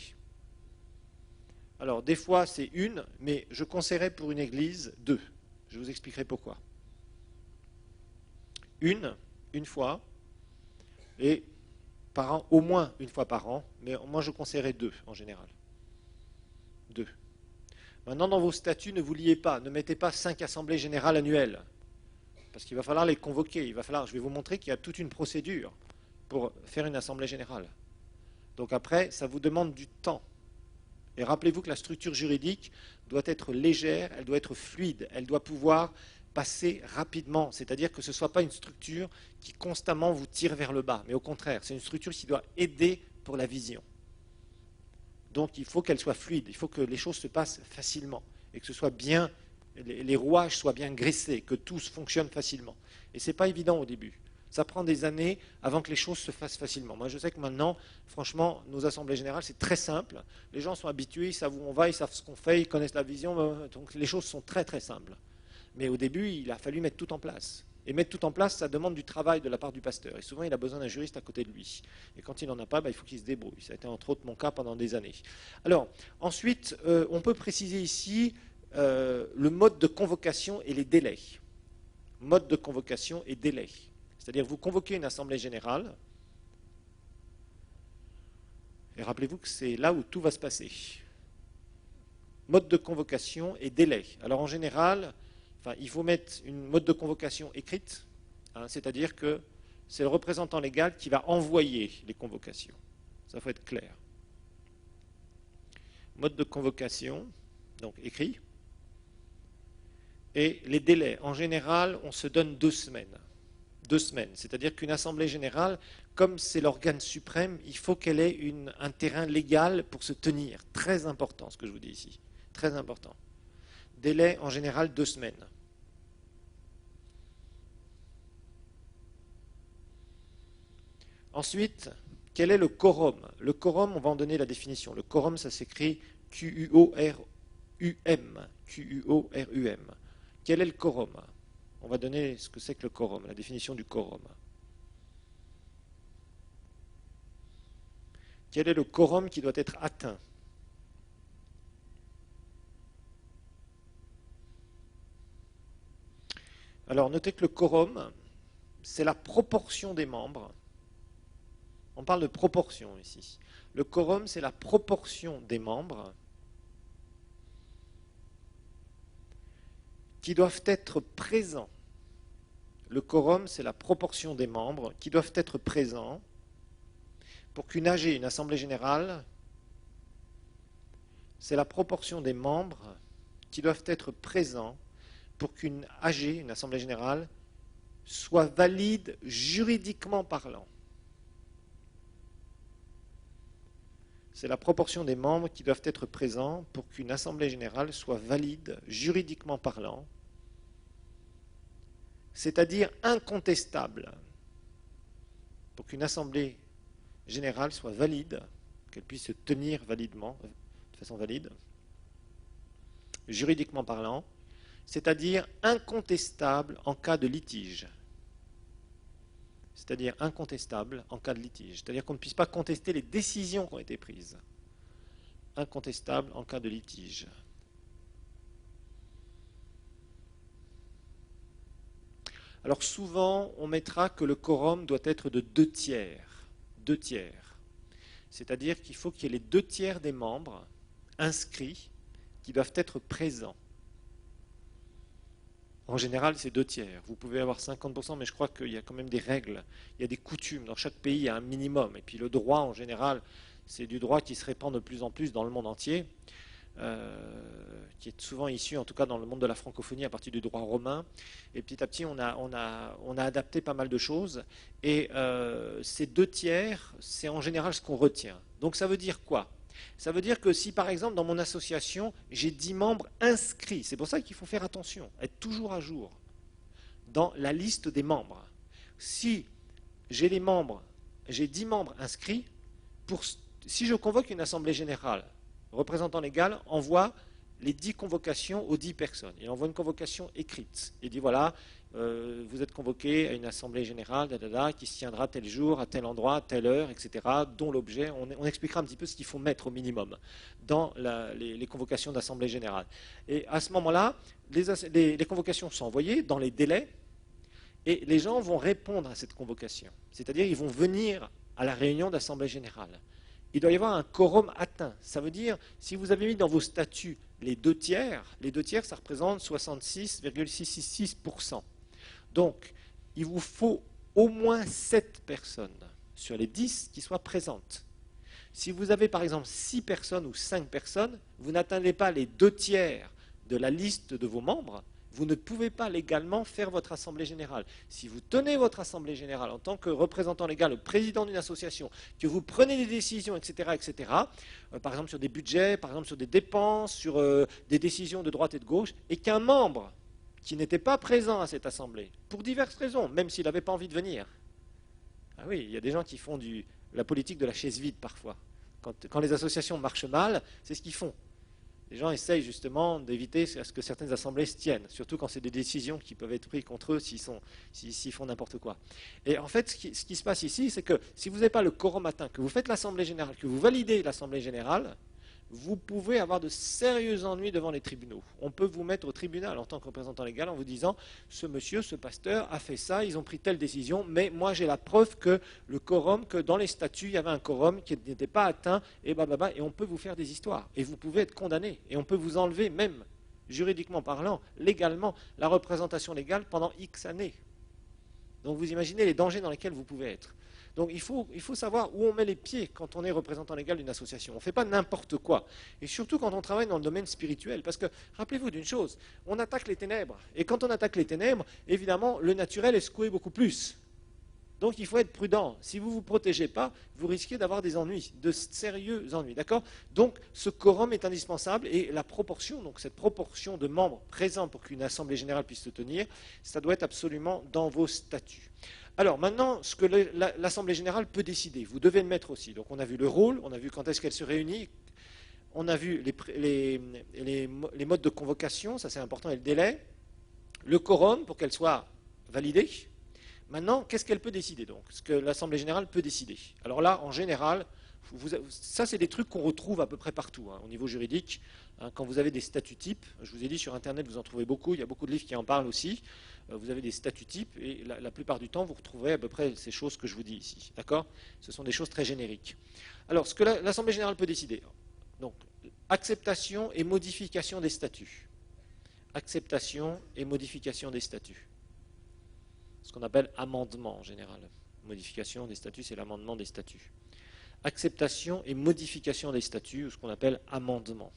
Speaker 1: Alors, des fois, c'est une, mais je conseillerais pour une église 2. Je vous expliquerai pourquoi. Une fois, et par an, au moins une fois par an, mais moi je conseillerais 2 en général. 2. Maintenant, dans vos statuts, ne vous liez pas, ne mettez pas 5 assemblées générales annuelles, parce qu'il va falloir les convoquer. Je vais vous montrer qu'il y a toute une procédure pour faire une assemblée générale. Donc après, ça vous demande du temps. Et rappelez-vous que la structure juridique doit être légère, elle doit être fluide, elle doit pouvoir passer rapidement. C'est-à-dire que ce ne soit pas une structure qui constamment vous tire vers le bas, mais au contraire, c'est une structure qui doit aider pour la vision. Donc il faut qu'elle soit fluide, il faut que les choses se passent facilement et que ce soit bien, les rouages soient bien graissés, que tout fonctionne facilement. Et ce n'est pas évident au début. Ça prend des années avant que les choses se fassent facilement. Moi, je sais que maintenant, franchement, nos assemblées générales, c'est très simple. Les gens sont habitués, ils savent où on va, ils savent ce qu'on fait, ils connaissent la vision. Donc les choses sont très très simples. Mais au début, il a fallu mettre tout en place. Et mettre tout en place, ça demande du travail de la part du pasteur. Et souvent, il a besoin d'un juriste à côté de lui. Et quand il n'en a pas, il faut qu'il se débrouille. Ça a été entre autres mon cas pendant des années. Alors, ensuite, on peut préciser ici le mode de convocation et les délais. Mode de convocation et délai. C'est-à-dire vous convoquez une assemblée générale, et rappelez-vous que c'est là où tout va se passer. Mode de convocation et délai. Alors en général, il faut mettre une mode de convocation écrite, c'est-à-dire que c'est le représentant légal qui va envoyer les convocations. Ça faut être clair. Mode de convocation, donc écrit. Et les délais, en général, on se donne 2 semaines. 2 semaines. C'est-à-dire qu'une assemblée générale, comme c'est l'organe suprême, il faut qu'elle ait un terrain légal pour se tenir. Très important ce que je vous dis ici. Très important. Délai en général 2 semaines. Ensuite, quel est le quorum? Le quorum, on va en donner la définition. Le quorum, ça s'écrit Q-U-O-R-U-M. Q-U-O-R-U-M. Quel est le quorum? On va donner ce que c'est que le quorum, la définition du quorum. Quel est le quorum qui doit être atteint? Alors, notez que le quorum, c'est la proportion des membres. On parle de proportion ici. Le quorum, c'est la proportion des membres qui doivent être présents. Le quorum, c'est la proportion des membres qui doivent être présents pour qu'une AG, une assemblée générale, c'est la proportion des membres qui doivent être présents pour qu'une AG, une assemblée générale, soit valide juridiquement parlant. C'est la proportion des membres qui doivent être présents pour qu'une assemblée générale soit valide juridiquement parlant, c'est-à-dire incontestable. Pour qu'une assemblée générale soit valide, qu'elle puisse se tenir validement, de façon valide, juridiquement parlant, c'est-à-dire incontestable en cas de litige. C'est-à-dire incontestable en cas de litige. C'est-à-dire qu'on ne puisse pas contester les décisions qui ont été prises. Incontestable en cas de litige. Alors souvent, on mettra que le quorum doit être de 2 tiers. 2 tiers. C'est-à-dire qu'il faut qu'il y ait les 2 tiers des membres inscrits qui doivent être présents. En général, c'est 2 tiers. Vous pouvez avoir 50%, mais je crois qu'il y a quand même des règles. Il y a des coutumes. Dans chaque pays, il y a un minimum. Et puis le droit, en général, c'est du droit qui se répand de plus en plus dans le monde entier, qui est souvent issu, en tout cas dans le monde de la francophonie, à partir du droit romain. Et petit à petit, on a adapté pas mal de choses. Et ces 2 tiers, c'est en général ce qu'on retient. Donc ça veut dire quoi? Ça veut dire que si, par exemple, dans mon association, j'ai 10 membres inscrits, c'est pour ça qu'il faut faire attention, être toujours à jour dans la liste des membres. Si j'ai 10 membres inscrits, si je convoque une assemblée générale, le représentant légal envoie les 10 convocations aux 10 personnes. Il envoie une convocation écrite. Il dit voilà, vous êtes convoqué à une assemblée générale qui se tiendra tel jour, à tel endroit, à telle heure, etc., dont l'objet, on expliquera un petit peu ce qu'il faut mettre au minimum dans les convocations d'assemblée générale. Et à ce moment-là, les convocations sont envoyées dans les délais et les gens vont répondre à cette convocation. C'est-à-dire ils vont venir à la réunion d'assemblée générale. Il doit y avoir un quorum atteint. Ça veut dire, si vous avez mis dans vos statuts les 2 tiers, ça représente 66,666%. Donc, il vous faut au moins 7 personnes sur les 10 qui soient présentes. Si vous avez par exemple 6 personnes ou 5 personnes, vous n'atteindrez pas les 2/3 de la liste de vos membres, vous ne pouvez pas légalement faire votre assemblée générale. Si vous tenez votre assemblée générale en tant que représentant légal, le président d'une association, que vous prenez des décisions, etc., par exemple sur des budgets, par exemple sur des dépenses, sur des décisions de droite et de gauche, et qu'un membre qui n'était pas présent à cette assemblée, pour diverses raisons, même s'il n'avait pas envie de venir. Ah oui, il y a des gens qui font la politique de la chaise vide parfois. Quand les associations marchent mal, c'est ce qu'ils font. Les gens essayent justement d'éviter à ce que certaines assemblées se tiennent, surtout quand c'est des décisions qui peuvent être prises contre eux s'ils font n'importe quoi. Et en fait, ce qui se passe ici, c'est que si vous n'avez pas le quorum atteint, que vous faites l'assemblée générale, que vous validez l'assemblée générale, vous pouvez avoir de sérieux ennuis devant les tribunaux. On peut vous mettre au tribunal en tant que représentant légal en vous disant « ce monsieur, ce pasteur a fait ça, ils ont pris telle décision, mais moi j'ai la preuve que le quorum, que dans les statuts, il y avait un quorum qui n'était pas atteint, et blablabla, et on peut vous faire des histoires. Et vous pouvez être condamné, et on peut vous enlever même, juridiquement parlant, légalement, la représentation légale pendant X années. Donc vous imaginez les dangers dans lesquels vous pouvez être. Donc il faut savoir où on met les pieds quand on est représentant légal d'une association. On ne fait pas n'importe quoi. Et surtout quand on travaille dans le domaine spirituel. Parce que, rappelez-vous d'une chose, on attaque les ténèbres. Et quand on attaque les ténèbres, évidemment, le naturel est secoué beaucoup plus. Donc il faut être prudent. Si vous ne vous protégez pas, vous risquez d'avoir des ennuis, de sérieux ennuis. D'accord ? Donc ce quorum est indispensable et la proportion, donc cette proportion de membres présents pour qu'une assemblée générale puisse se tenir, ça doit être absolument dans vos statuts. Alors maintenant, ce que l'Assemblée générale peut décider, vous devez le mettre aussi. Donc on a vu le rôle, on a vu quand est-ce qu'elle se réunit, on a vu les modes de convocation, ça c'est important, et le délai, le quorum pour qu'elle soit validée. Maintenant, qu'est-ce qu'elle peut décider donc? Ce que l'Assemblée générale peut décider. Alors là, en général, ça c'est des trucs qu'on retrouve à peu près partout au niveau juridique. Quand vous avez des statuts types, je vous ai dit sur Internet vous en trouvez beaucoup, il y a beaucoup de livres qui en parlent aussi. Vous avez des statuts types et la plupart du temps vous retrouverez à peu près ces choses que je vous dis ici. D'accord? Ce sont des choses très génériques. Alors, ce que l'Assemblée générale peut décider, donc acceptation et modification des statuts. Acceptation et modification des statuts. Ce qu'on appelle amendement en général. Modification des statuts, c'est l'amendement des statuts. Acceptation et modification des statuts, ou ce qu'on appelle amendement.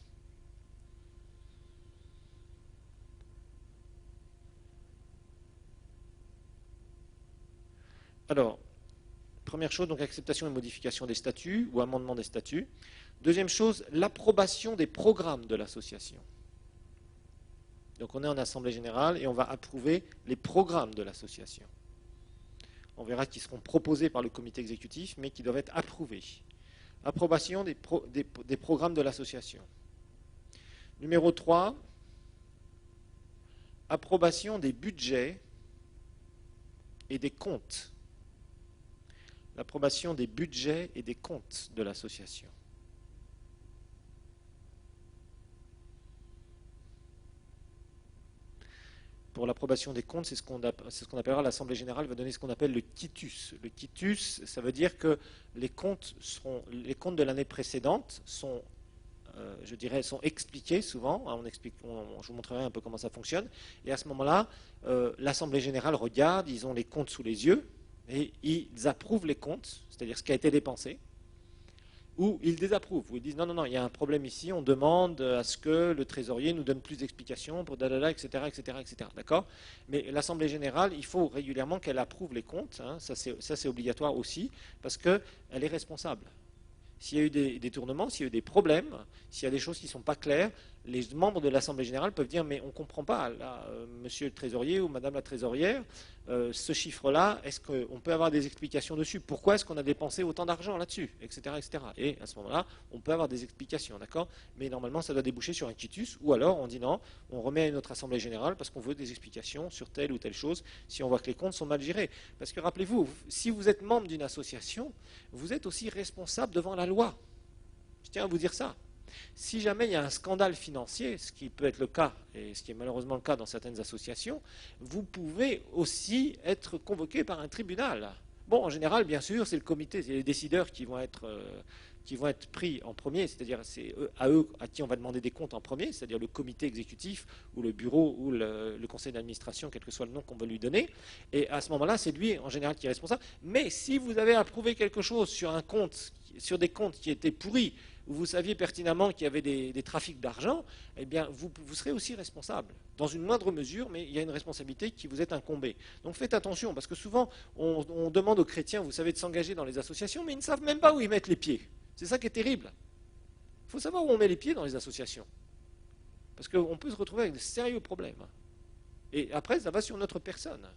Speaker 1: Alors, première chose, donc acceptation et modification des statuts, ou amendement des statuts. Deuxième chose, l'approbation des programmes de l'association. Donc on est en assemblée générale et on va approuver les programmes de l'association. On verra qu'ils seront proposés par le comité exécutif, mais qui doivent être approuvés. Approbation des programmes de l'association. Numéro 3, approbation des budgets et des comptes. L'approbation des budgets et des comptes de l'association. Pour l'approbation des comptes, c'est ce qu'on appellera, l'Assemblée générale va donner ce qu'on appelle le quitus. Le quitus, ça veut dire que les comptes de l'année précédente sont, je dirais, sont expliqués souvent. Je vous montrerai un peu comment ça fonctionne. Et à ce moment-là, l'Assemblée générale regarde, ils ont les comptes sous les yeux, et ils approuvent les comptes, c'est-à-dire ce qui a été dépensé, ou ils désapprouvent, ou ils disent non, il y a un problème ici, on demande à ce que le trésorier nous donne plus d'explications pour etc., etc. D'accord? Mais l'Assemblée générale, il faut régulièrement qu'elle approuve les comptes, ça c'est obligatoire aussi, parce qu'elle est responsable. S'il y a eu des détournements, s'il y a eu des problèmes, s'il y a des choses qui ne sont pas claires, les membres de l'Assemblée générale peuvent dire mais on ne comprend pas, là, monsieur le trésorier ou madame la trésorière, ce chiffre-là, est-ce qu'on peut avoir des explications dessus? Pourquoi est-ce qu'on a dépensé autant d'argent là-dessus, etc., etc. Et à ce moment-là, on peut avoir des explications, d'accord? Mais normalement, ça doit déboucher sur un quitus, ou alors on dit non, on remet à une autre Assemblée générale parce qu'on veut des explications sur telle ou telle chose, si on voit que les comptes sont mal gérés. Parce que rappelez-vous, si vous êtes membre d'une association, vous êtes aussi responsable devant la loi. Je tiens à vous dire ça. Si jamais il y a un scandale financier, ce qui peut être le cas, et ce qui est malheureusement le cas dans certaines associations, vous pouvez aussi être convoqué par un tribunal. Bon, en général, bien sûr, c'est le comité, c'est les décideurs qui vont être qui vont être pris en premier, c'est-à-dire c'est à eux à qui on va demander des comptes en premier, c'est-à-dire le comité exécutif ou le bureau ou le conseil d'administration, quel que soit le nom qu'on va lui donner. Et à ce moment-là, c'est lui en général qui est responsable. Mais si vous avez approuvé quelque chose sur un compte, sur des comptes qui étaient pourris, où vous saviez pertinemment qu'il y avait des trafics d'argent, eh bien, vous serez aussi responsable. Dans une moindre mesure, mais il y a une responsabilité qui vous est incombée. Donc faites attention, parce que souvent, on demande aux chrétiens, vous savez, de s'engager dans les associations, mais ils ne savent même pas où ils mettent les pieds. C'est ça qui est terrible. Il faut savoir où on met les pieds dans les associations. Parce qu'on peut se retrouver avec de sérieux problèmes. Et après, ça va sur notre personne.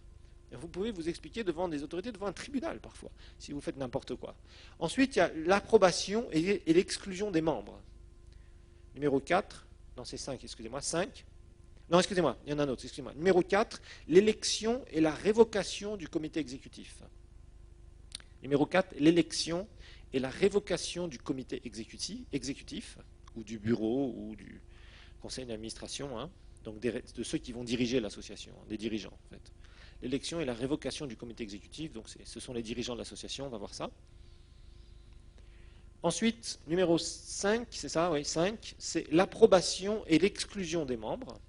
Speaker 1: Vous pouvez vous expliquer devant des autorités, devant un tribunal parfois, si vous faites n'importe quoi. Ensuite, il y a l'approbation et l'exclusion des membres. Numéro 4, non c'est 5, excusez-moi, 5. Non, excusez-moi, il y en a un autre, excusez-moi. Numéro 4, l'élection et la révocation du comité exécutif. Numéro 4, l'élection et la révocation du comité exécutif ou du bureau, ou du conseil d'administration, hein, donc de ceux qui vont diriger l'association, hein, des dirigeants en fait. L'élection et la révocation du comité exécutif, donc ce sont les dirigeants de l'association, on va voir ça. Ensuite, numéro 5, c'est ça, oui, 5, c'est l'approbation et l'exclusion des membres.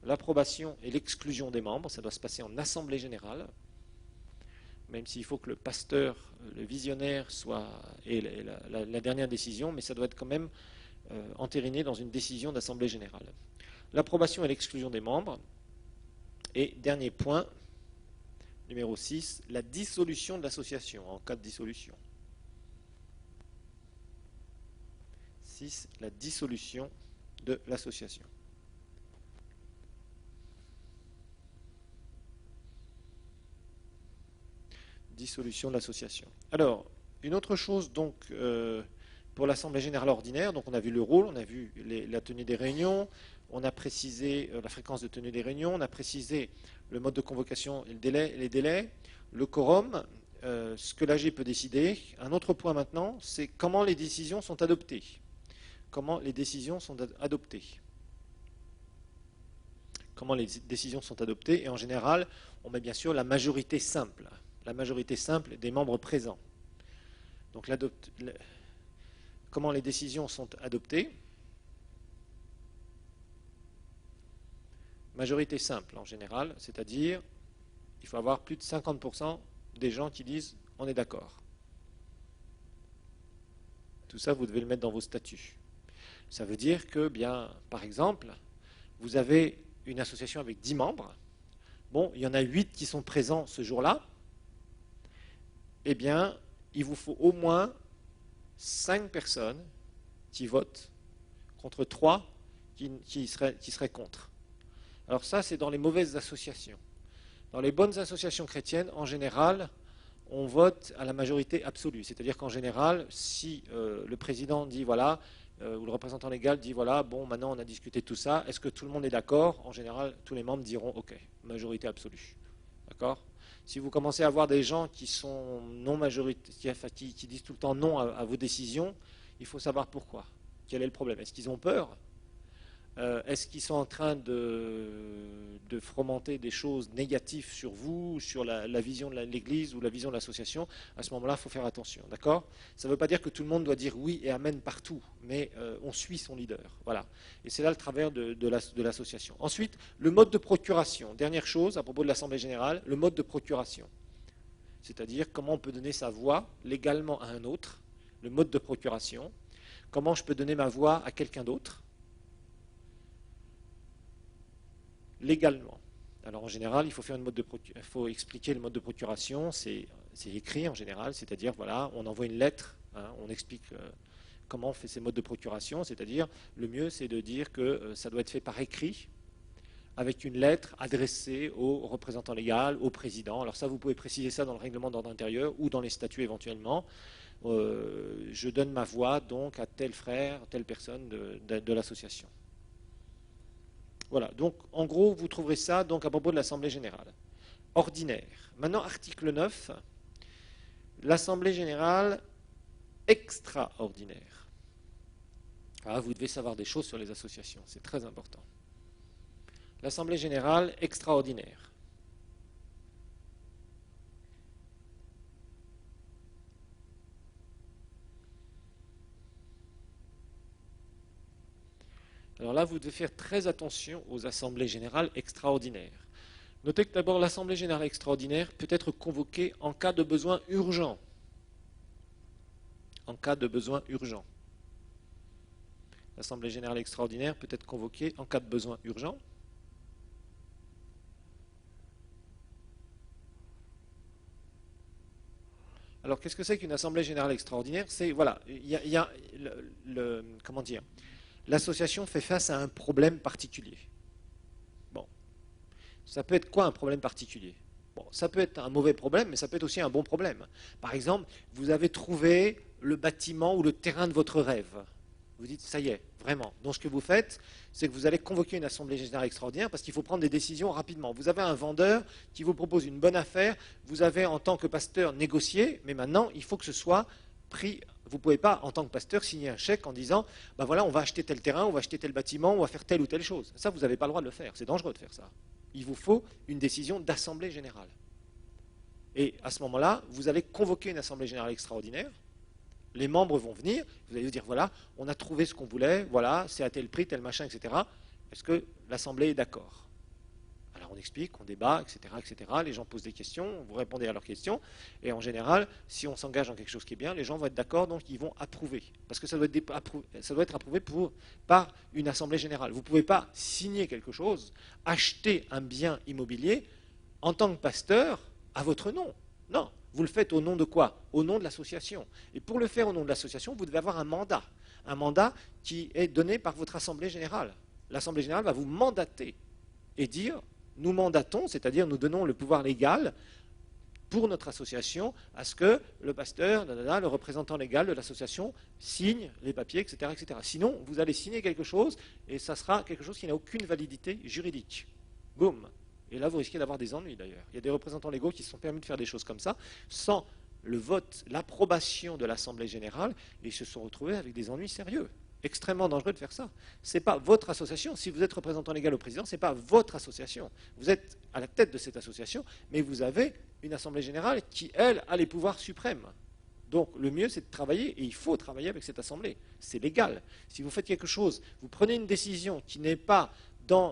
Speaker 1: L'approbation et l'exclusion des membres, ça doit se passer en assemblée générale, même s'il faut que le pasteur, le visionnaire, ait la dernière décision, mais ça doit être quand même entériné dans une décision d'assemblée générale. L'approbation et l'exclusion des membres. Et dernier point, numéro 6, la dissolution de l'association, en cas de dissolution. 6, la dissolution de l'association. Dissolution de l'association. Alors, une autre chose donc pour l'Assemblée générale ordinaire, donc on a vu le rôle, on a vu la tenue des réunions, on a précisé la fréquence de tenue des réunions, on a précisé le mode de convocation et les délais, le quorum, ce que l'AG peut décider. Un autre point maintenant, c'est comment les décisions sont adoptées. Comment les décisions sont adoptées. Comment les décisions sont adoptées. Et en général, on met bien sûr la majorité simple. La majorité simple des membres présents. Donc comment les décisions sont adoptées. Majorité simple en général, c'est-à-dire il faut avoir plus de 50% des gens qui disent on est d'accord. Tout ça, vous devez le mettre dans vos statuts. Ça veut dire que, bien, par exemple, vous avez une association avec 10 membres. Bon, il y en a 8 qui sont présents ce jour-là. Eh bien, il vous faut au moins 5 personnes qui votent contre 3 qui seraient contre. Alors ça, c'est dans les mauvaises associations. Dans les bonnes associations chrétiennes, en général, on vote à la majorité absolue. C'est-à-dire qu'en général, si le président dit voilà, ou le représentant légal dit voilà, bon, maintenant on a discuté de tout ça, est-ce que tout le monde est d'accord? En général, tous les membres diront ok, majorité absolue. D'accord? Si vous commencez à avoir des gens qui sont non majoritaires, qui disent tout le temps non à vos décisions, il faut savoir pourquoi. Quel est le problème? Est-ce qu'ils ont peur? Est-ce qu'ils sont en train de fomenter des choses négatives sur vous, sur la vision de l'Église ou la vision de l'association? À ce moment-là, il faut faire attention. D'accord? Ça ne veut pas dire que tout le monde doit dire oui et amen partout, mais on suit son leader. Voilà. Et c'est là le travers de l'association. Ensuite, le mode de procuration. Dernière chose à propos de l'Assemblée générale, le mode de procuration. C'est-à-dire comment on peut donner sa voix légalement à un autre, le mode de procuration. Comment je peux donner ma voix à quelqu'un d'autre légalement. Alors en général, il faut expliquer le mode de procuration, c'est écrit en général, c'est-à-dire voilà, on envoie une lettre, hein, on explique comment on fait ces modes de procuration, c'est-à-dire le mieux c'est de dire que ça doit être fait par écrit, avec une lettre adressée au représentant légal, au président. Alors ça, vous pouvez préciser ça dans le règlement d'ordre intérieur ou dans les statuts éventuellement. Je donne ma voix donc à tel frère, telle personne de l'association. Voilà, donc en gros, vous trouverez ça donc à propos de l'Assemblée générale. Ordinaire. Maintenant, article 9, l'Assemblée générale extraordinaire. Ah, vous devez savoir des choses sur les associations, c'est très important. L'Assemblée générale extraordinaire. Alors là, vous devez faire très attention aux assemblées générales extraordinaires. Notez que d'abord, l'assemblée générale extraordinaire peut être convoquée en cas de besoin urgent. En cas de besoin urgent. L'assemblée générale extraordinaire peut être convoquée en cas de besoin urgent. Alors, qu'est-ce que c'est qu'une assemblée générale extraordinaire? C'est, voilà, il y a comment dire, l'association fait face à un problème particulier. Bon, ça peut être quoi un problème particulier? Bon, ça peut être un mauvais problème, mais ça peut être aussi un bon problème. Par exemple, vous avez trouvé le bâtiment ou le terrain de votre rêve. Vous dites, ça y est, vraiment. Donc ce que vous faites, c'est que vous allez convoquer une assemblée générale extraordinaire parce qu'il faut prendre des décisions rapidement. Vous avez un vendeur qui vous propose une bonne affaire, vous avez en tant que pasteur négocié, mais maintenant il faut que ce soit pris. Vous ne pouvez pas, en tant que pasteur, signer un chèque en disant, ben voilà, on va acheter tel terrain, on va acheter tel bâtiment, on va faire telle ou telle chose. Ça, vous n'avez pas le droit de le faire. C'est dangereux de faire ça. Il vous faut une décision d'assemblée générale. Et à ce moment-là, vous allez convoquer une assemblée générale extraordinaire. Les membres vont venir, vous allez vous dire, voilà, on a trouvé ce qu'on voulait, voilà, c'est à tel prix, tel machin, etc. Est-ce que l'Assemblée est d'accord? Alors on explique, on débat, etc., etc. Les gens posent des questions, vous répondez à leurs questions, et en général, si on s'engage dans quelque chose qui est bien, les gens vont être d'accord, donc ils vont approuver. Parce que ça doit être approuvé par une Assemblée générale. Vous ne pouvez pas signer quelque chose, acheter un bien immobilier, en tant que pasteur, à votre nom. Non. Vous le faites au nom de quoi? Au nom de l'association. Et pour le faire au nom de l'association, vous devez avoir un mandat. Un mandat qui est donné par votre Assemblée générale. L'Assemblée générale va vous mandater et dire, nous mandatons, c'est-à-dire nous donnons le pouvoir légal pour notre association à ce que le pasteur, le représentant légal de l'association signe les papiers, etc., etc. Sinon, vous allez signer quelque chose et ça sera quelque chose qui n'a aucune validité juridique. Boum. Et là, vous risquez d'avoir des ennuis, d'ailleurs. Il y a des représentants légaux qui se sont permis de faire des choses comme ça, sans le vote, l'approbation de l'Assemblée générale, et ils se sont retrouvés avec des ennuis sérieux. Extrêmement dangereux de faire ça. Ce n'est pas votre association. Si vous êtes représentant légal au président, ce n'est pas votre association. Vous êtes à la tête de cette association, mais vous avez une Assemblée générale qui, elle, a les pouvoirs suprêmes. Donc le mieux, c'est de travailler, et il faut travailler avec cette Assemblée. C'est légal. Si vous faites quelque chose, vous prenez une décision qui n'est pas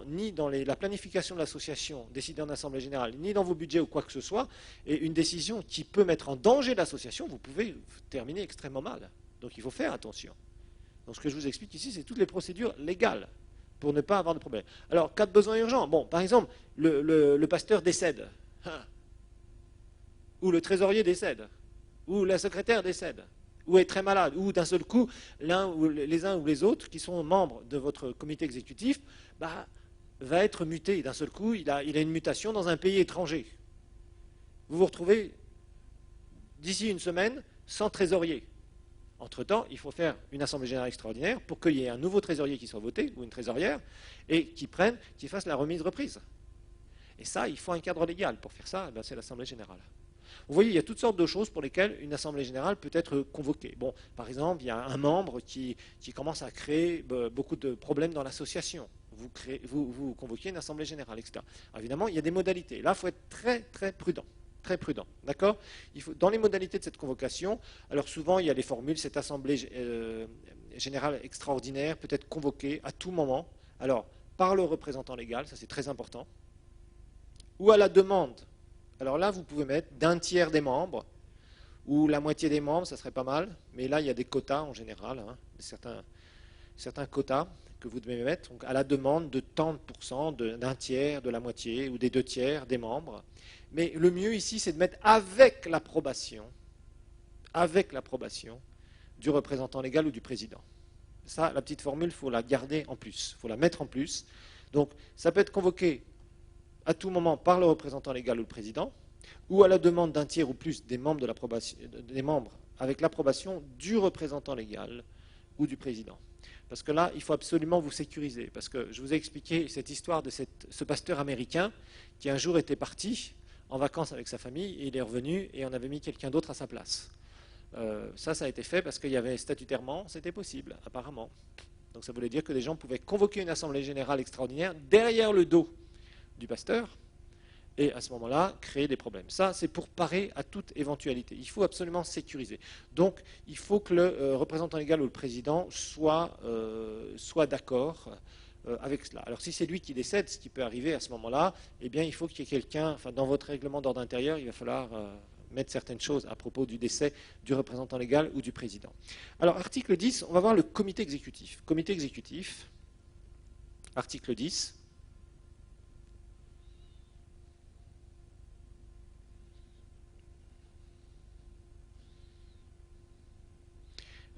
Speaker 1: ni dans la planification de l'association décidée en Assemblée générale, ni dans vos budgets ou quoi que ce soit, et une décision qui peut mettre en danger l'association, vous pouvez terminer extrêmement mal. Donc il faut faire attention. Donc ce que je vous explique ici, c'est toutes les procédures légales pour ne pas avoir de problème. Alors, cas de besoin urgent, bon, par exemple, le pasteur décède, ou le trésorier décède, ou la secrétaire décède, ou est très malade, ou d'un seul coup, les uns ou les autres qui sont membres de votre comité exécutif, va être muté. D'un seul coup, il a une mutation dans un pays étranger. Vous vous retrouvez, d'ici une semaine, sans trésorier. Entre-temps, il faut faire une assemblée générale extraordinaire pour qu'il y ait un nouveau trésorier qui soit voté, ou une trésorière, et qui fasse la remise-reprise. Et ça, il faut un cadre légal. Pour faire ça, c'est l'assemblée générale. Vous voyez, il y a toutes sortes de choses pour lesquelles une assemblée générale peut être convoquée. Bon, par exemple, il y a un membre qui commence à créer beaucoup de problèmes dans l'association. Vous convoquez une assemblée générale, etc. Alors, évidemment, il y a des modalités. Là, il faut être très, très prudent. Très prudent, d'accord? Dans les modalités de cette convocation, alors souvent, il y a les formules, cette assemblée générale extraordinaire peut être convoquée à tout moment. Alors, par le représentant légal, ça c'est très important, ou à la demande. Alors là, vous pouvez mettre d'un tiers des membres, ou la moitié des membres, ça serait pas mal, mais là, il y a des quotas en général, certains quotas que vous devez mettre, donc à la demande de tant de pourcents, d'un tiers, de la moitié, ou des 2 tiers des membres. Mais le mieux ici, c'est de mettre avec l'approbation du représentant légal ou du président. Ça, la petite formule, il faut la garder en plus, il faut la mettre en plus. Donc, ça peut être convoqué à tout moment par le représentant légal ou le président, ou à la demande d'un tiers ou plus des membres, avec l'approbation du représentant légal ou du président. Parce que là, il faut absolument vous sécuriser. Parce que je vous ai expliqué cette histoire de ce pasteur américain qui un jour était parti en vacances avec sa famille, et il est revenu et on avait mis quelqu'un d'autre à sa place. Ça a été fait parce qu'il y avait statutairement, c'était possible, apparemment. Donc ça voulait dire que les gens pouvaient convoquer une assemblée générale extraordinaire derrière le dos du pasteur, et à ce moment-là, créer des problèmes. Ça, c'est pour parer à toute éventualité. Il faut absolument sécuriser. Donc, il faut que le représentant légal ou le président soit d'accord avec cela. Alors, si c'est lui qui décède, ce qui peut arriver à ce moment-là, eh bien, il faut qu'il y ait quelqu'un, enfin, dans votre règlement d'ordre intérieur, il va falloir mettre certaines choses à propos du décès du représentant légal ou du président. Alors, article 10, on va voir le comité exécutif. Comité exécutif, article 10.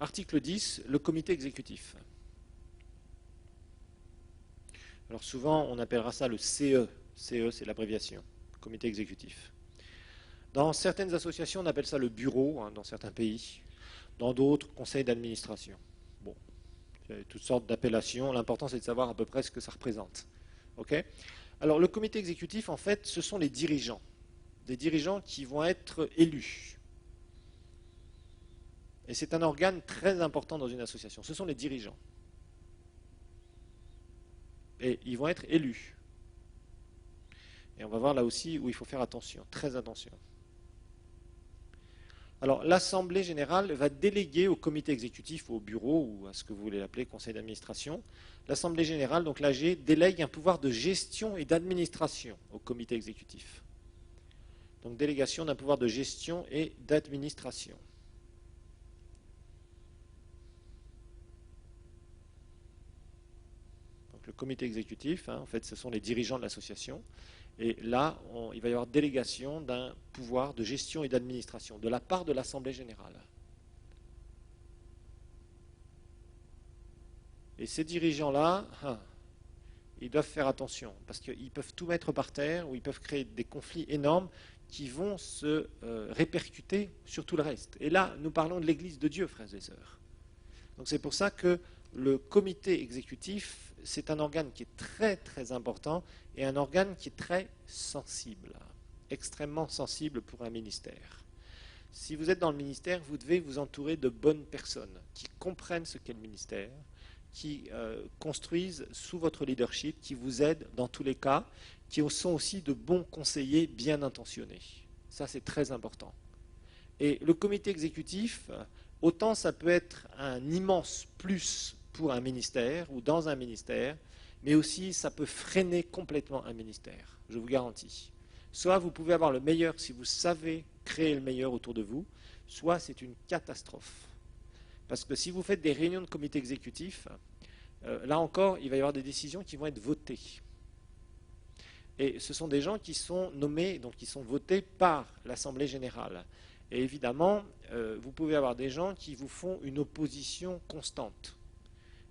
Speaker 1: Article 10, le comité exécutif. Alors souvent, on appellera ça le CE. CE, c'est l'abréviation, comité exécutif. Dans certaines associations, on appelle ça le bureau, dans certains pays. Dans d'autres, conseil d'administration. Bon, il y a toutes sortes d'appellations. L'important, c'est de savoir à peu près ce que ça représente. OK ? Alors, le comité exécutif, en fait, ce sont les dirigeants. Des dirigeants qui vont être élus. Et c'est un organe très important dans une association. Ce sont les dirigeants. Et ils vont être élus. Et on va voir là aussi où il faut faire attention, très attention. Alors, l'Assemblée générale va déléguer au comité exécutif, au bureau, ou à ce que vous voulez l'appeler, conseil d'administration. L'Assemblée générale, donc l'AG, délègue un pouvoir de gestion et d'administration au comité exécutif. Donc, délégation d'un pouvoir de gestion et d'administration. Le comité exécutif, en fait, ce sont les dirigeants de l'association. Et là, il va y avoir délégation d'un pouvoir de gestion et d'administration de la part de l'Assemblée générale. Et ces dirigeants-là, ils doivent faire attention, parce qu'ils peuvent tout mettre par terre, ou ils peuvent créer des conflits énormes qui vont se répercuter sur tout le reste. Et là, nous parlons de l'Église de Dieu, frères et sœurs. Donc c'est pour ça que le comité exécutif, c'est un organe qui est très très important et un organe qui est très sensible, extrêmement sensible pour un ministère. Si vous êtes dans le ministère, vous devez vous entourer de bonnes personnes qui comprennent ce qu'est le ministère, qui construisent sous votre leadership, qui vous aident dans tous les cas, qui sont aussi de bons conseillers bien intentionnés. Ça, c'est très important. Et le comité exécutif, autant ça peut être un immense plus pour un ministère ou dans un ministère, mais aussi ça peut freiner complètement un ministère, je vous garantis. Soit vous pouvez avoir le meilleur si vous savez créer le meilleur autour de vous, soit c'est une catastrophe. Parce que si vous faites des réunions de comité exécutif, là encore, il va y avoir des décisions qui vont être votées. Et ce sont des gens qui sont nommés, donc qui sont votés par l'Assemblée générale. Et évidemment, vous pouvez avoir des gens qui vous font une opposition constante.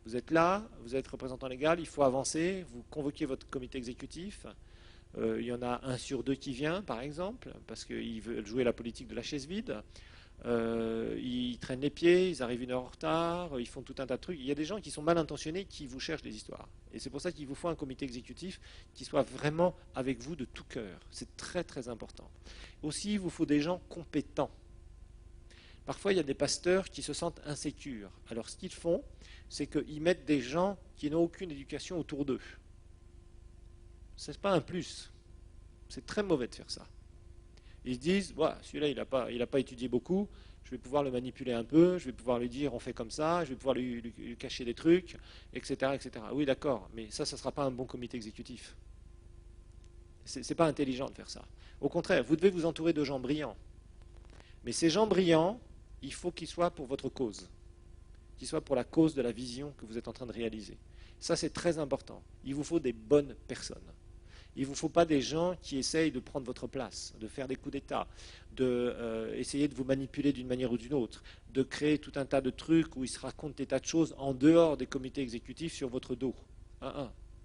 Speaker 1: Vous êtes là, vous êtes représentant légal, il faut avancer, vous convoquez votre comité exécutif. Il y en a 1 sur 2 qui vient, par exemple, parce qu'ils veulent jouer la politique de la chaise vide. Ils traînent les pieds, ils arrivent 1 heure en retard, ils font tout un tas de trucs. Il y a des gens qui sont mal intentionnés qui vous cherchent des histoires. Et c'est pour ça qu'il vous faut un comité exécutif qui soit vraiment avec vous de tout cœur. C'est très très important. Aussi, il vous faut des gens compétents. Parfois, il y a des pasteurs qui se sentent insécures. Alors, ce qu'ils font, c'est qu'ils mettent des gens qui n'ont aucune éducation autour d'eux. Ce n'est pas un plus. C'est très mauvais de faire ça. Ils se disent, celui-là, il n'a pas étudié beaucoup, je vais pouvoir le manipuler un peu, je vais pouvoir lui dire, on fait comme ça, je vais pouvoir lui cacher des trucs, etc., etc. Oui, d'accord, mais ça ne sera pas un bon comité exécutif. Ce n'est pas intelligent de faire ça. Au contraire, vous devez vous entourer de gens brillants. Mais ces gens brillants, il faut qu'ils soient pour votre cause, qu'ils soient pour la cause de la vision que vous êtes en train de réaliser. Ça, c'est très important. Il vous faut des bonnes personnes. Il ne vous faut pas des gens qui essayent de prendre votre place, de faire des coups d'État, d'essayer de vous manipuler d'une manière ou d'une autre, de créer tout un tas de trucs où ils se racontent des tas de choses en dehors des comités exécutifs sur votre dos.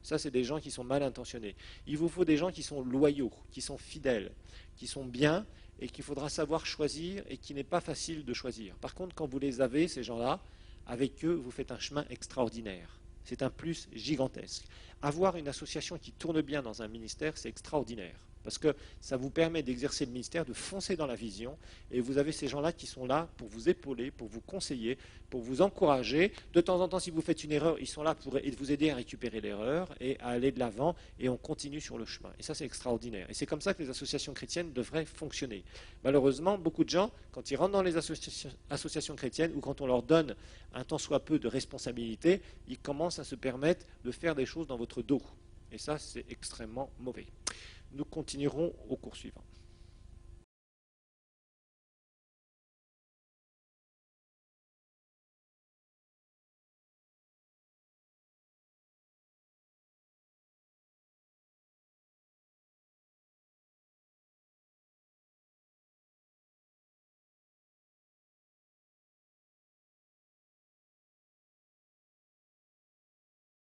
Speaker 1: Ça, c'est des gens qui sont mal intentionnés. Il vous faut des gens qui sont loyaux, qui sont fidèles, qui sont bien et qu'il faudra savoir choisir et qui n'est pas facile de choisir. Par contre, quand vous les avez, ces gens-là, avec eux, vous faites un chemin extraordinaire. C'est un plus gigantesque. Avoir une association qui tourne bien dans un ministère, c'est extraordinaire. parce que ça vous permet d'exercer le ministère, de foncer dans la vision, et vous avez ces gens-là qui sont là pour vous épauler, pour vous conseiller, pour vous encourager. De temps en temps, si vous faites une erreur, ils sont là pour vous aider à récupérer l'erreur et à aller de l'avant, et on continue sur le chemin. Et ça, c'est extraordinaire. Et c'est comme ça que les associations chrétiennes devraient fonctionner. Malheureusement, beaucoup de gens, quand ils rentrent dans les associations chrétiennes, ou quand on leur donne un tant soit peu de responsabilité, ils commencent à se permettre de faire des choses dans votre dos. Et ça, c'est extrêmement mauvais. Nous continuerons au cours suivant.